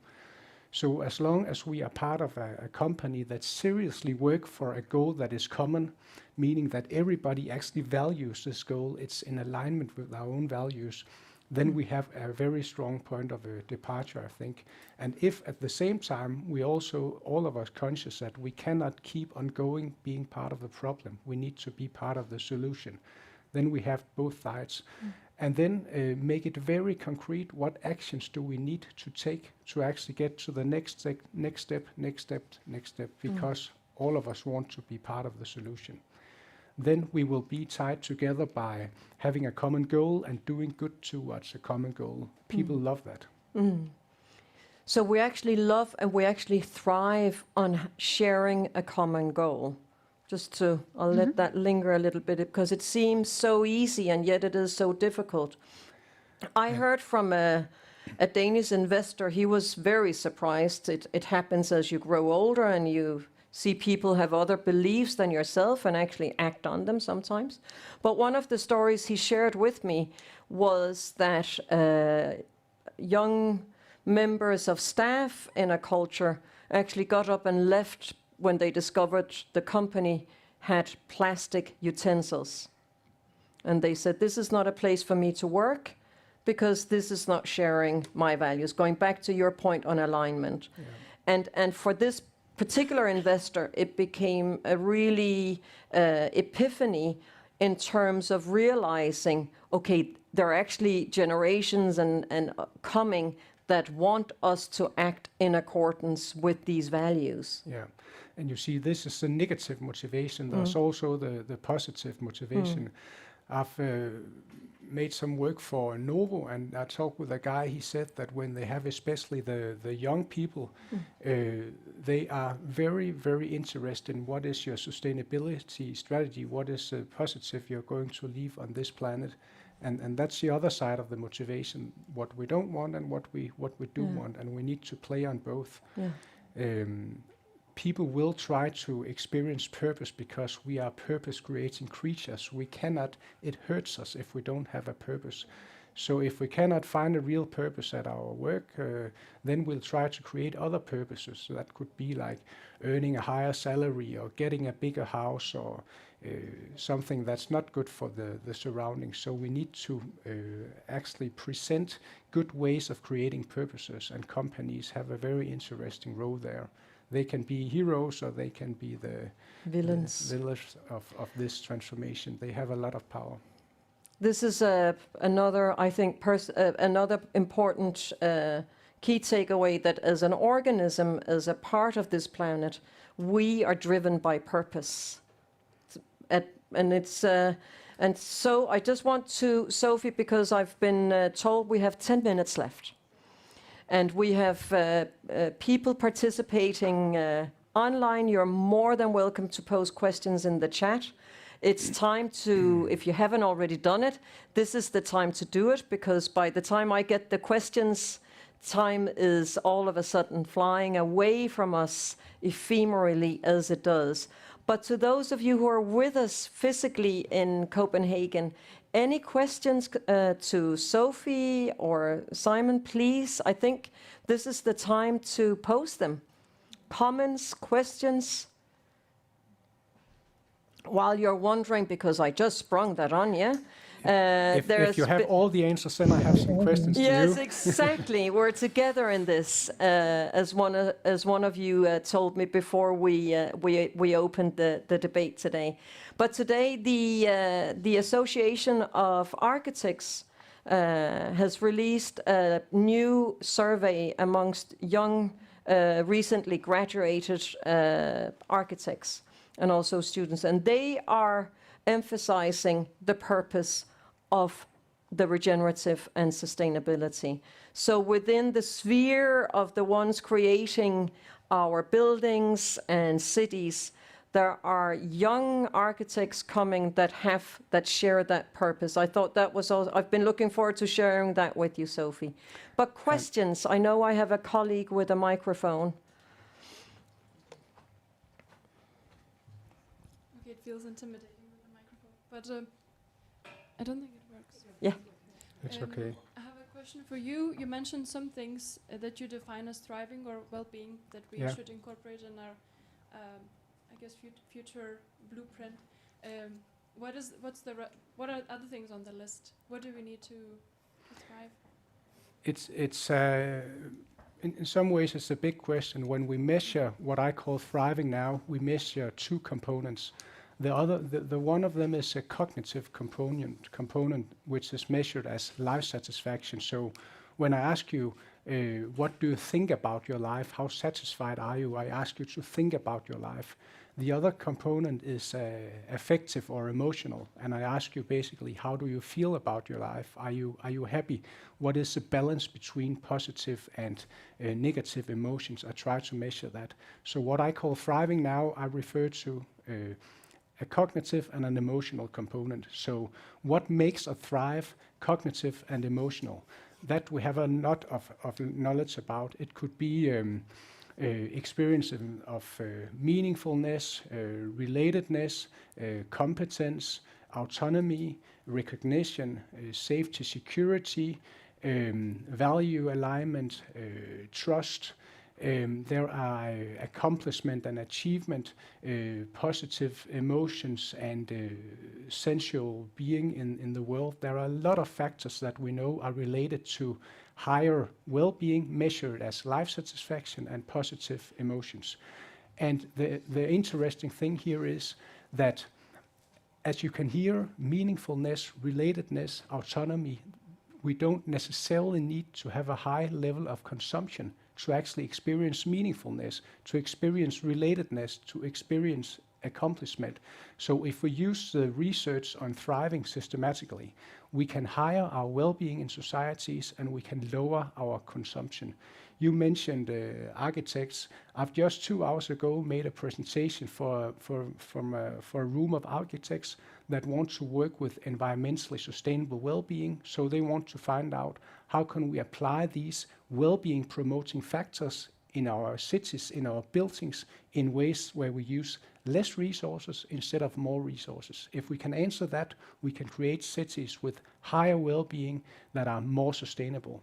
So as long as we are part of a company that seriously work for a goal that is common, meaning that everybody actually values this goal, it's in alignment with our own values, then we have a very strong point of departure, I think. And if at the same time we also, all of us, conscious that we cannot keep on going being part of the problem, we need to be part of the solution, then we have both sides. And then make it very concrete, what actions do we need to take to actually get to the next step, because all of us want to be part of the solution. Then we will be tied together by having a common goal and doing good towards a common goal. People love that. So we actually love and we actually thrive on sharing a common goal. Just to, I'll let that linger a little bit, because it seems so easy and yet it is so difficult. I heard from a Danish investor, he was very surprised. It happens as you grow older and you see people have other beliefs than yourself and actually act on them sometimes. But one of the stories he shared with me was that young members of staff in a culture actually got up and left when they discovered the company had plastic utensils. And they said, this is not a place for me to work because this is not sharing my values. Going back to your point on alignment. Yeah. And for this particular investor, it became a really epiphany in terms of realizing, okay, there are actually generations and coming that want us to act in accordance with these values. Yeah. And you see, this is the negative motivation. There's also the positive motivation. I've made some work for Novo, and I talked with a guy. He said that when they have especially the young people, they are very, very interested in what is your sustainability strategy, what is the positive you're going to leave on this planet. And that's the other side of the motivation, what we don't want and what we do want, and we need to play on both. Yeah. People will try to experience purpose because we are purpose-creating creatures. We cannot, it hurts us if we don't have a purpose. So if we cannot find a real purpose at our work, then we'll try to create other purposes. So that could be like earning a higher salary or getting a bigger house or something that's not good for the surroundings. So we need to actually present good ways of creating purposes, and companies have a very interesting role there. They can be heroes or they can be the villains of this transformation. They have a lot of power. This is another, I think, another important key takeaway, that as an organism, as a part of this planet, we are driven by purpose. And so I just want to, Sophie, because I've been told we have 10 minutes left. And we have people participating online. You're more than welcome to pose questions in the chat. It's time to, if you haven't already done it, this is the time to do it, because by the time I get the questions, time is all of a sudden flying away from us ephemerally as it does. But to those of you who are with us physically in Copenhagen, any questions to Sophie or Simon, please? I think this is the time to post them. Comments, questions? While you're wondering, because I just sprung that on you. If you have all the answers, then I have some questions to you. Yes, exactly. We're together in this, as one of you told me before we opened the debate today. But today, the Association of Architects has released a new survey amongst young, recently graduated architects and also students, and they are emphasizing the purpose of the regenerative and sustainability. So within the sphere of the ones creating our buildings and cities, there are young architects coming that share that purpose. I thought that was all. I've been looking forward to sharing that with you, Sophie. But questions, I know I have a colleague with a microphone. Okay, it feels intimidating with the microphone, but I don't think it works. Yeah. It's okay. I have a question for you. You mentioned some things that you define as thriving or well-being that we should incorporate in our, I guess, future blueprint. What are other things on the list? What do we need to thrive? It's in some ways it's a big question. When we measure what I call thriving now, we measure two components. The one of them is a cognitive component which is measured as life satisfaction. So when I ask you, what do you think about your life? How satisfied are you? I ask you to think about your life. The other component is affective or emotional, and I ask you basically, how do you feel about your life? Are you happy? What is the balance between positive and negative emotions? I try to measure that. So what I call thriving now, I refer to a cognitive and an emotional component. So what makes a thrive cognitive and emotional? That we have a lot of knowledge about. It could be experience of meaningfulness, relatedness, competence, autonomy, recognition, safety, security, value alignment, trust. There are accomplishment and achievement, positive emotions, and sensual being in the world. There are a lot of factors that we know are related to higher well-being, measured as life satisfaction and positive emotions. And the interesting thing here is that, as you can hear, meaningfulness, relatedness, autonomy, we don't necessarily need to have a high level of consumption to actually experience meaningfulness, to experience relatedness, to experience accomplishment. So if we use the research on thriving systematically, we can higher our well-being in societies and we can lower our consumption. You mentioned architects. I've just 2 hours ago made a presentation for a room of architects that want to work with environmentally sustainable well-being. So they want to find out how can we apply these well-being promoting factors in our cities, in our buildings, in ways where we use less resources instead of more resources. If we can answer that, we can create cities with higher well-being that are more sustainable.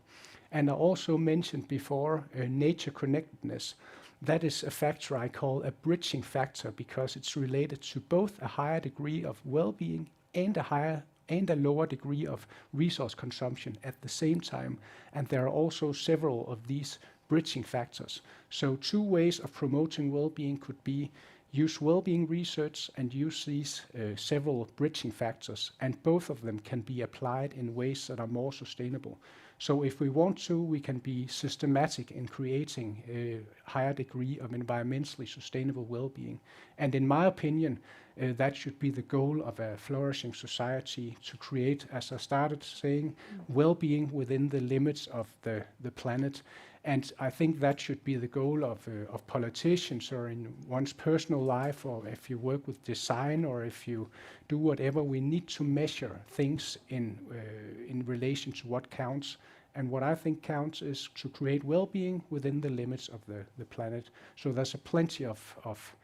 And I also mentioned before nature connectedness. That is a factor I call a bridging factor because it's related to both a higher degree of well-being and a lower degree of resource consumption at the same time. And there are also several of these bridging factors. So 2 ways of promoting well-being could be use well-being research and use these several bridging factors, and both of them can be applied in ways that are more sustainable. So if we want to, we can be systematic in creating a higher degree of environmentally sustainable well-being. And in my opinion, that should be the goal of a flourishing society, to create, as I started saying, well-being within the limits of the planet. And I think that should be the goal of politicians, or in one's personal life, or if you work with design, or if you do whatever. We need to measure things in relation to what counts. And what I think counts is to create well-being within the limits of the planet. So there's plenty of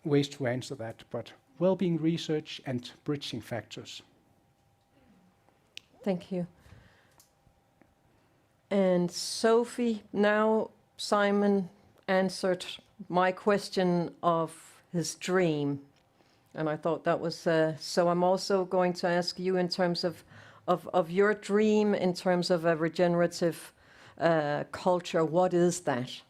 ways to answer that, but well-being research and bridging factors. Thank you. And Sophie, now Simon answered my question of his dream. And I thought that was, so I'm also going to ask you in terms of your dream, in terms of a regenerative culture, what is that?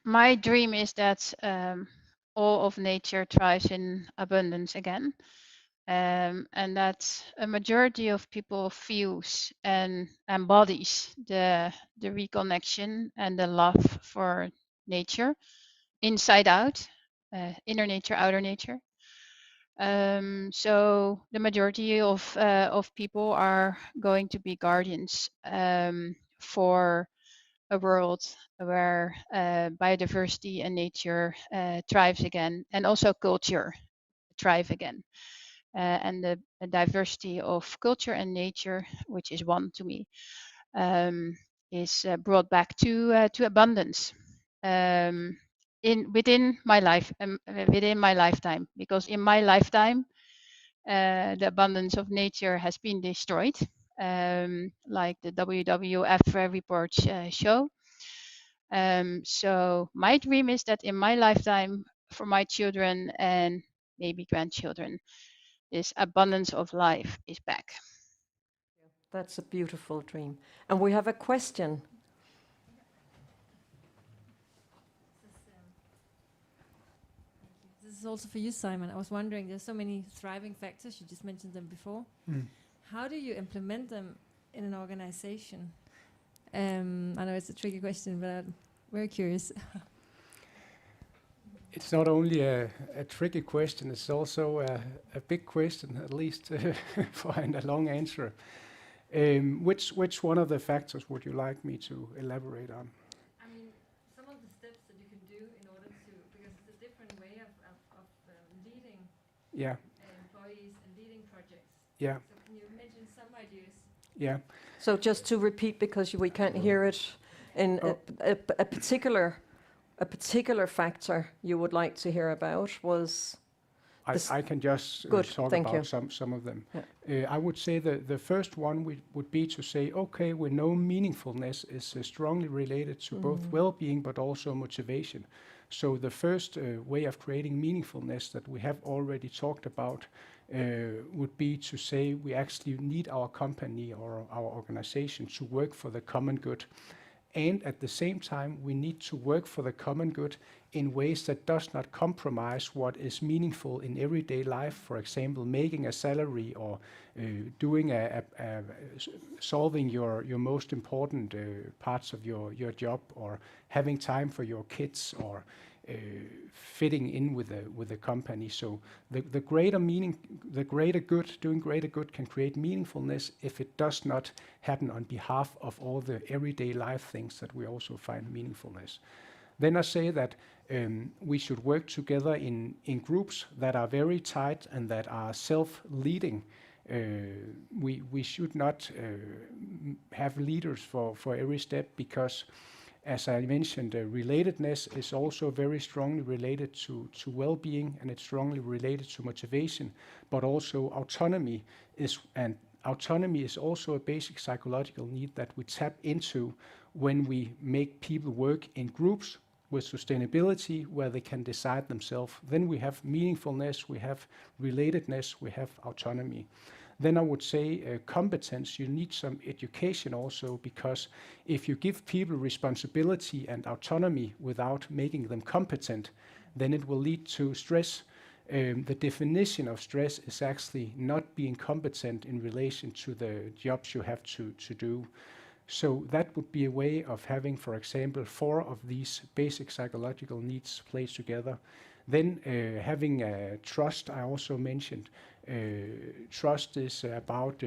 My dream is that all of nature thrives in abundance again, and that a majority of people feels and embodies the reconnection and the love for nature, inside out, inner nature, outer nature. So the majority of people are going to be guardians for a world where biodiversity and nature thrives again, and also culture thrive again. And the diversity of culture and nature, which is one to me, is brought back to abundance within my life, within my lifetime. Because in my lifetime, the abundance of nature has been destroyed, like the WWF reports show. So my dream is that in my lifetime, for my children and maybe grandchildren, this abundance of life is back. That's a beautiful dream. And we have a question. This is also for you, Simon. I was wondering, there's so many thriving factors, you just mentioned them before. How do you implement them in an organization? I know it's a tricky question, but I'm very curious. It's not only a tricky question, it's also a big question, at least for a long answer. Which one of the factors would you like me to elaborate on? I mean, some of the steps that you can do in order to, because it's a different way of leading employees and leading projects. Yeah. So can you mention some ideas? Yeah. So just to repeat, because we can't hear it, in a particular factor you would like to hear about was... I can just talk about some of them. Yeah. I would say the first one would be to say, okay, we know meaningfulness is strongly related to both well-being but also motivation. So the first way of creating meaningfulness that we have already talked about would be to say we actually need our company or our organization to work for the common good. And at the same time, we need to work for the common good in ways that does not compromise what is meaningful in everyday life. For example, making a salary or doing solving your most important parts of your job, or having time for your kids, or fitting in with the company. So the greater meaning, the greater good, doing greater good can create meaningfulness if it does not happen on behalf of all the everyday life things that we also find meaningfulness. Then I say that we should work together in groups that are very tight and that are self-leading. We should not have leaders for every step, because as I mentioned, relatedness is also very strongly related to well-being, and it's strongly related to motivation, but also autonomy is also a basic psychological need that we tap into when we make people work in groups with sustainability where they can decide themselves. Then we have meaningfulness, we have relatedness, we have autonomy. Then I would say competence, you need some education also, because if you give people responsibility and autonomy without making them competent, then it will lead to stress. The definition of stress is actually not being competent in relation to the jobs you have to do. So that would be a way of having, for example, 4 of these basic psychological needs placed together. Then having trust, I also mentioned. Trust is about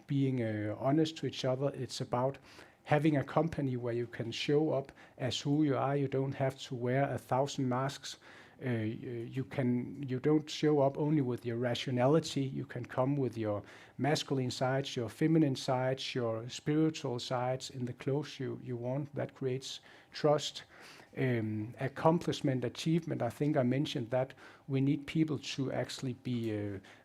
being honest to each other. It's about having a company where you can show up as who you are. You don't have to wear 1,000 masks. You don't show up only with your rationality. You can come with your masculine sides, your feminine sides, your spiritual sides in the clothes you want. That creates trust. accomplishment, achievement. I think I mentioned that we need people to actually be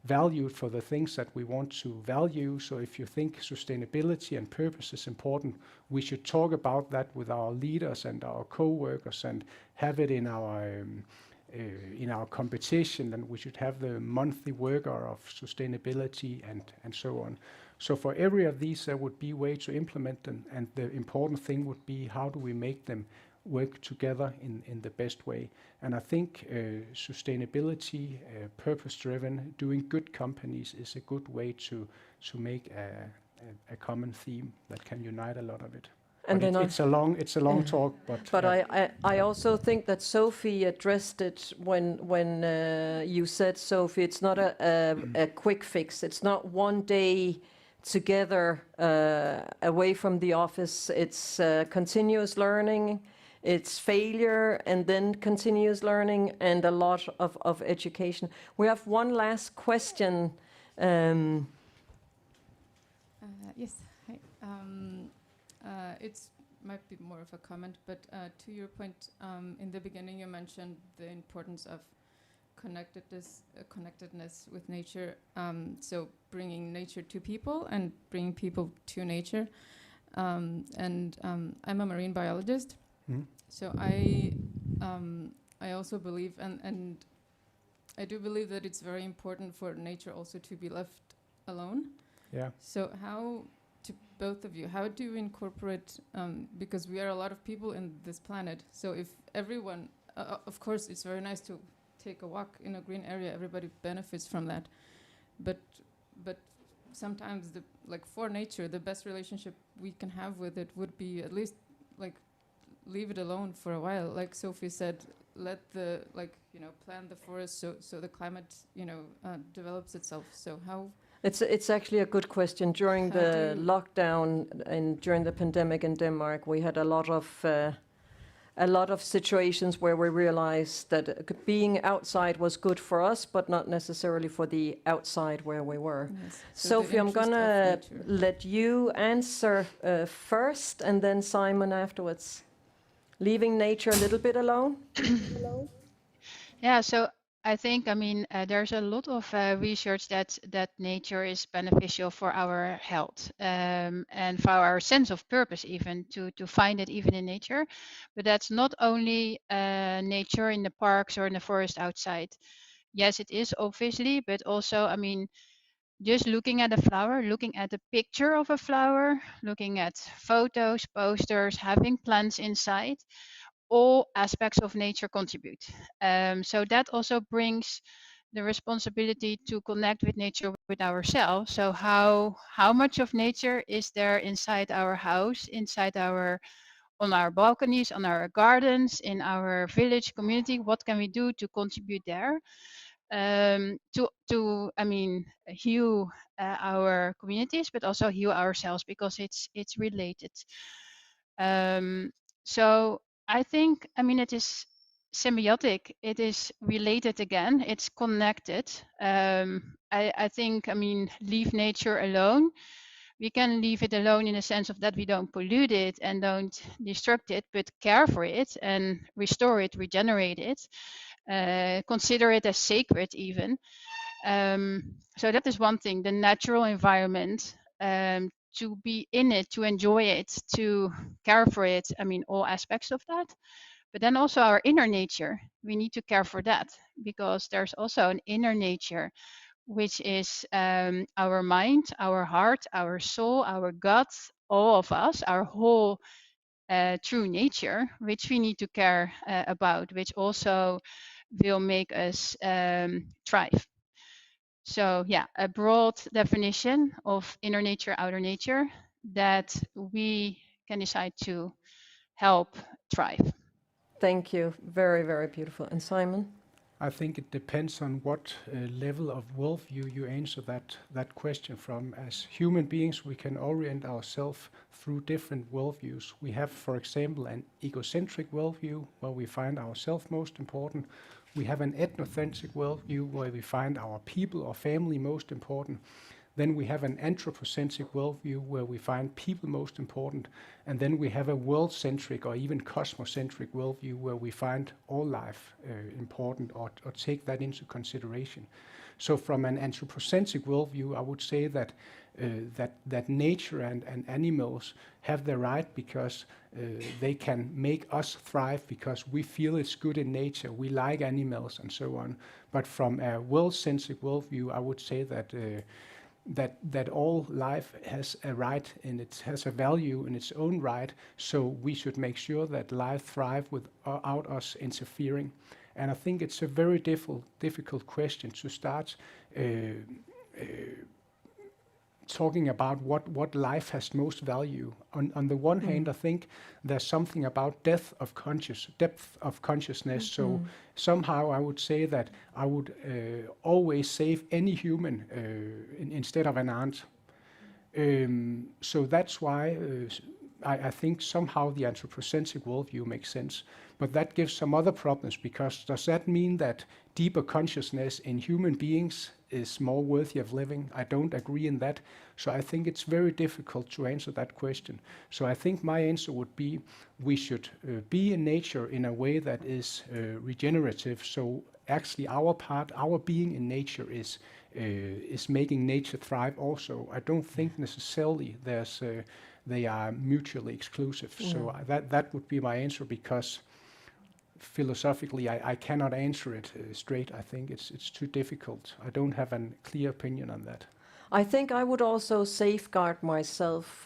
valued for the things that we want to value. So if you think sustainability and purpose is important, we should talk about that with our leaders and our co-workers and have it in our competition, and we should have the monthly worker of sustainability and so on. So for every of these there would be way to implement them, and the important thing would be how do we make them work together in the best way. And I think sustainability, purpose-driven, doing good companies is a good way to make a common theme that can unite a lot of it. And But then it's a long talk, but I also think that Sophie addressed it when you said, Sophie, it's not a quick fix. It's not one day together away from the office. It's continuous learning, it's failure, and then continuous learning, and a lot of education. We have one last question. Yes. Hi. It's might be more of a comment, but to your point, in the beginning you mentioned the importance of connectedness with nature. So bringing nature to people and bringing people to nature. And I'm a marine biologist, so I also believe, and I do believe that it's very important for nature also to be left alone. Yeah. So how, to both of you, how do you incorporate, because we are a lot of people in this planet, so if everyone, of course it's very nice to take a walk in a green area, everybody benefits from that, but sometimes for nature, the best relationship we can have with it would be at least leave it alone for a while. Like Sophie said, let the plant the forest so the climate develops itself. So how? It's actually a good question. During the lockdown and during the pandemic in Denmark, we had a lot of situations where we realized that being outside was good for us, but not necessarily for the outside where we were. Yes. So Sophie, I'm gonna let you answer first, and then Simon afterwards. Leaving nature a little bit alone? Yeah, so I think, there's a lot of research that nature is beneficial for our health and for our sense of purpose, even to find it even in nature. But that's not only nature in the parks or in the forest outside. Yes, it is obviously, but also, just looking at a flower, looking at the picture of a flower, looking at photos, posters, having plants inside, all aspects of nature contribute. So that also brings the responsibility to connect with nature with ourselves. So how much of nature is there inside our house, on our balconies, on our gardens, in our village community? What can we do to contribute there? To heal our communities, but also heal ourselves, because it's related. So I think, it is symbiotic. It is related again. It's connected. I think, leave nature alone. We can leave it alone in the sense of that we don't pollute it and don't destruct it, but care for it and restore it, regenerate it, consider it as sacred even. So that is one thing, the natural environment, to be in it, to enjoy it, to care for it, all aspects of that. But then also our inner nature, we need to care for that, because there's also an inner nature, which is our mind, our heart, our soul, our gut, all of us, our whole true nature, which we need to care about, which also will make us thrive. So yeah, a broad definition of inner nature, outer nature, that we can decide to help thrive. Thank you. Very, very beautiful. And Simon? I think it depends on what level of worldview you answer that question from. As human beings, we can orient ourselves through different worldviews. We have, for example, an egocentric worldview where we find ourselves most important. We have an ethnocentric worldview where we find our people or family most important. Then we have an anthropocentric worldview where we find people most important. And then we have a world-centric or even cosmocentric worldview where we find all life important or take that into consideration. So from an anthropocentric worldview, I would say that that nature and animals have the right because they can make us thrive because we feel it's good in nature, we like animals and so on. But from a world-centric worldview, I would say that that all life has a right and it has a value in its own right, so we should make sure that life thrive without us interfering. And I think it's a very difficult question to start talking about what life has most value. On the one hand, I think there's something about depth of consciousness. So somehow I would say that I would always save any human instead of an ant. So that's why I think somehow the anthropocentric worldview makes sense. But that gives some other problems, because does that mean that deeper consciousness in human beings is more worthy of living? I don't agree in that. So I think it's very difficult to answer that question. So I think my answer would be we should be in nature in a way that is regenerative. So actually our being in nature is making nature thrive also. I don't think necessarily they are mutually exclusive. So that would be my answer, because philosophically I cannot answer it straight. I think it's too difficult. I don't have a clear opinion on that. I think I would also safeguard myself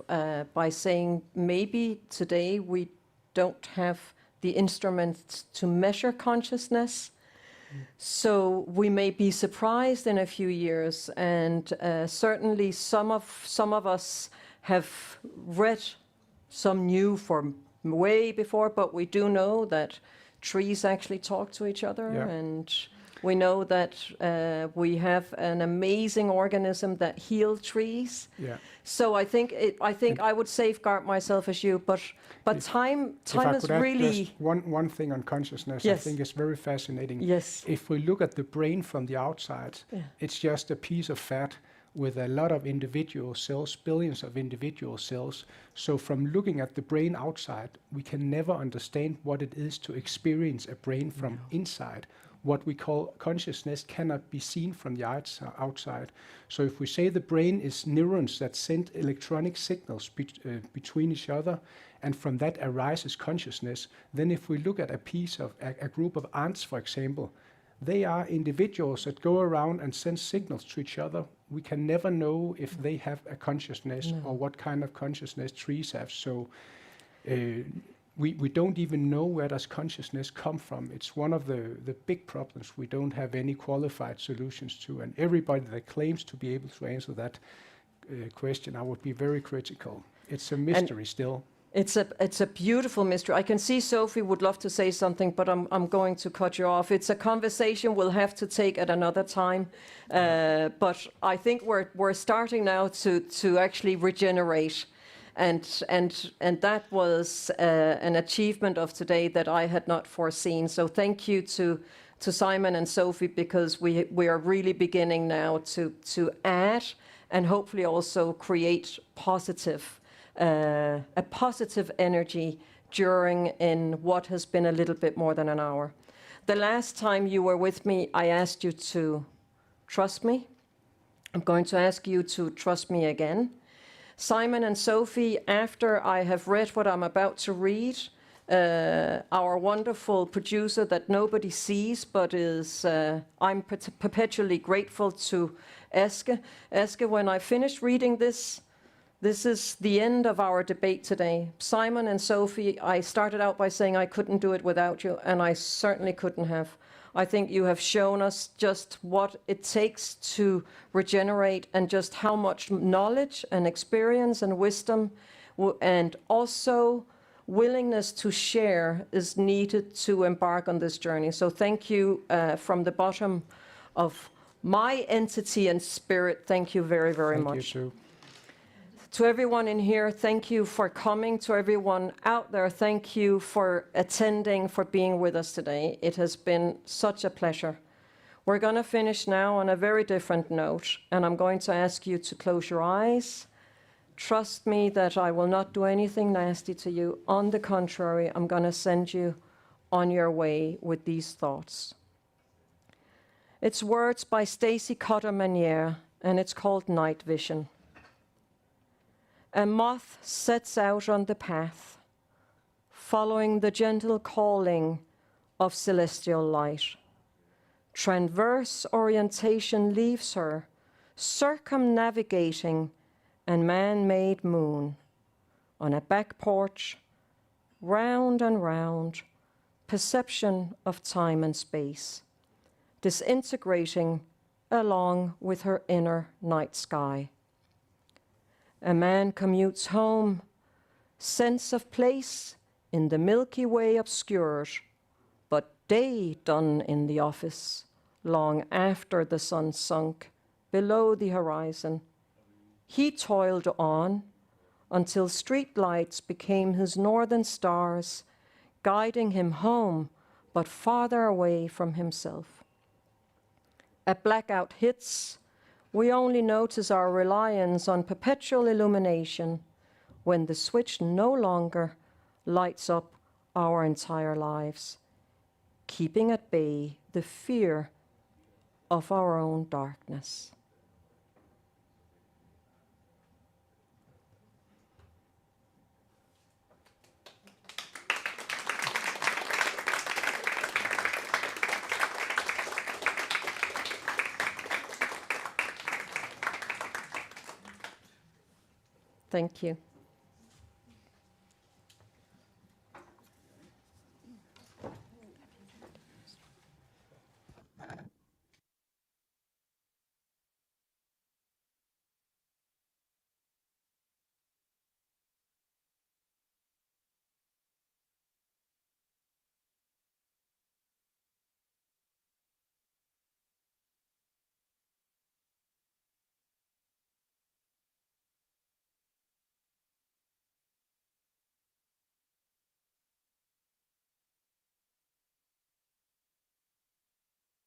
by saying maybe today we don't have the instruments to measure consciousness. So we may be surprised in a few years, and certainly some of us have read some new from way before, but we do know that trees actually talk to each other, and we know that we have an amazing organism that heals trees. So I think I would safeguard myself as you, but time is really one thing on consciousness. I think it's very fascinating. If we look at the brain from the outside, it's just a piece of fat with a lot of individual cells, billions of individual cells. So from looking at the brain outside, we can never understand what it is to experience a brain from inside. What we call consciousness cannot be seen from the outside. So if we say the brain is neurons that send electronic signals between each other, and from that arises consciousness, then if we look at a group of ants, for example, they are individuals that go around and send signals to each other. We can never know if they have a consciousness or what kind of consciousness trees have. So we don't even know where does consciousness come from. It's one of the big problems we don't have any qualified solutions to. And everybody that claims to be able to answer that question, I would be very critical. It's a mystery still. It's a beautiful mystery. I can see Sophie would love to say something, but I'm going to cut you off. It's a conversation we'll have to take at another time. But I think we're starting now to actually regenerate, and that was an achievement of today that I had not foreseen. So thank you to Simon and Sophie, because we are really beginning now to add and hopefully also create a positive energy in what has been a little bit more than an hour. The last time you were with me, I asked you to trust me. I'm going to ask you to trust me again. Simon and Sophie, after I have read what I'm about to read, our wonderful producer that nobody sees, but I'm perpetually grateful to Eske. Eske, when I finish reading this is the end of our debate today. Simon and Sophie, I started out by saying I couldn't do it without you, and I certainly couldn't have. I think you have shown us just what it takes to regenerate, and just how much knowledge and experience and wisdom and also willingness to share is needed to embark on this journey. So thank you from the bottom of my entity and spirit. Thank you very, very much. Thank you too. To everyone in here, thank you for coming. To everyone out there, thank you for attending, for being with us today. It has been such a pleasure. We're going to finish now on a very different note, and I'm going to ask you to close your eyes. Trust me that I will not do anything nasty to you. On the contrary, I'm going to send you on your way with these thoughts. It's words by Stacy Cotter-Manier, and it's called Night Vision. A moth sets out on the path, following the gentle calling of celestial light. Transverse orientation leaves her, circumnavigating a man-made moon. On a back porch, round and round, perception of time and space, disintegrating along with her inner night sky. A man commutes home, sense of place in the Milky Way obscured, but day done in the office, long after the sun sunk below the horizon. He toiled on until street lights became his northern stars, guiding him home, but farther away from himself. A blackout hits. We only notice our reliance on perpetual illumination when the switch no longer lights up our entire lives, keeping at bay the fear of our own darkness. Thank you.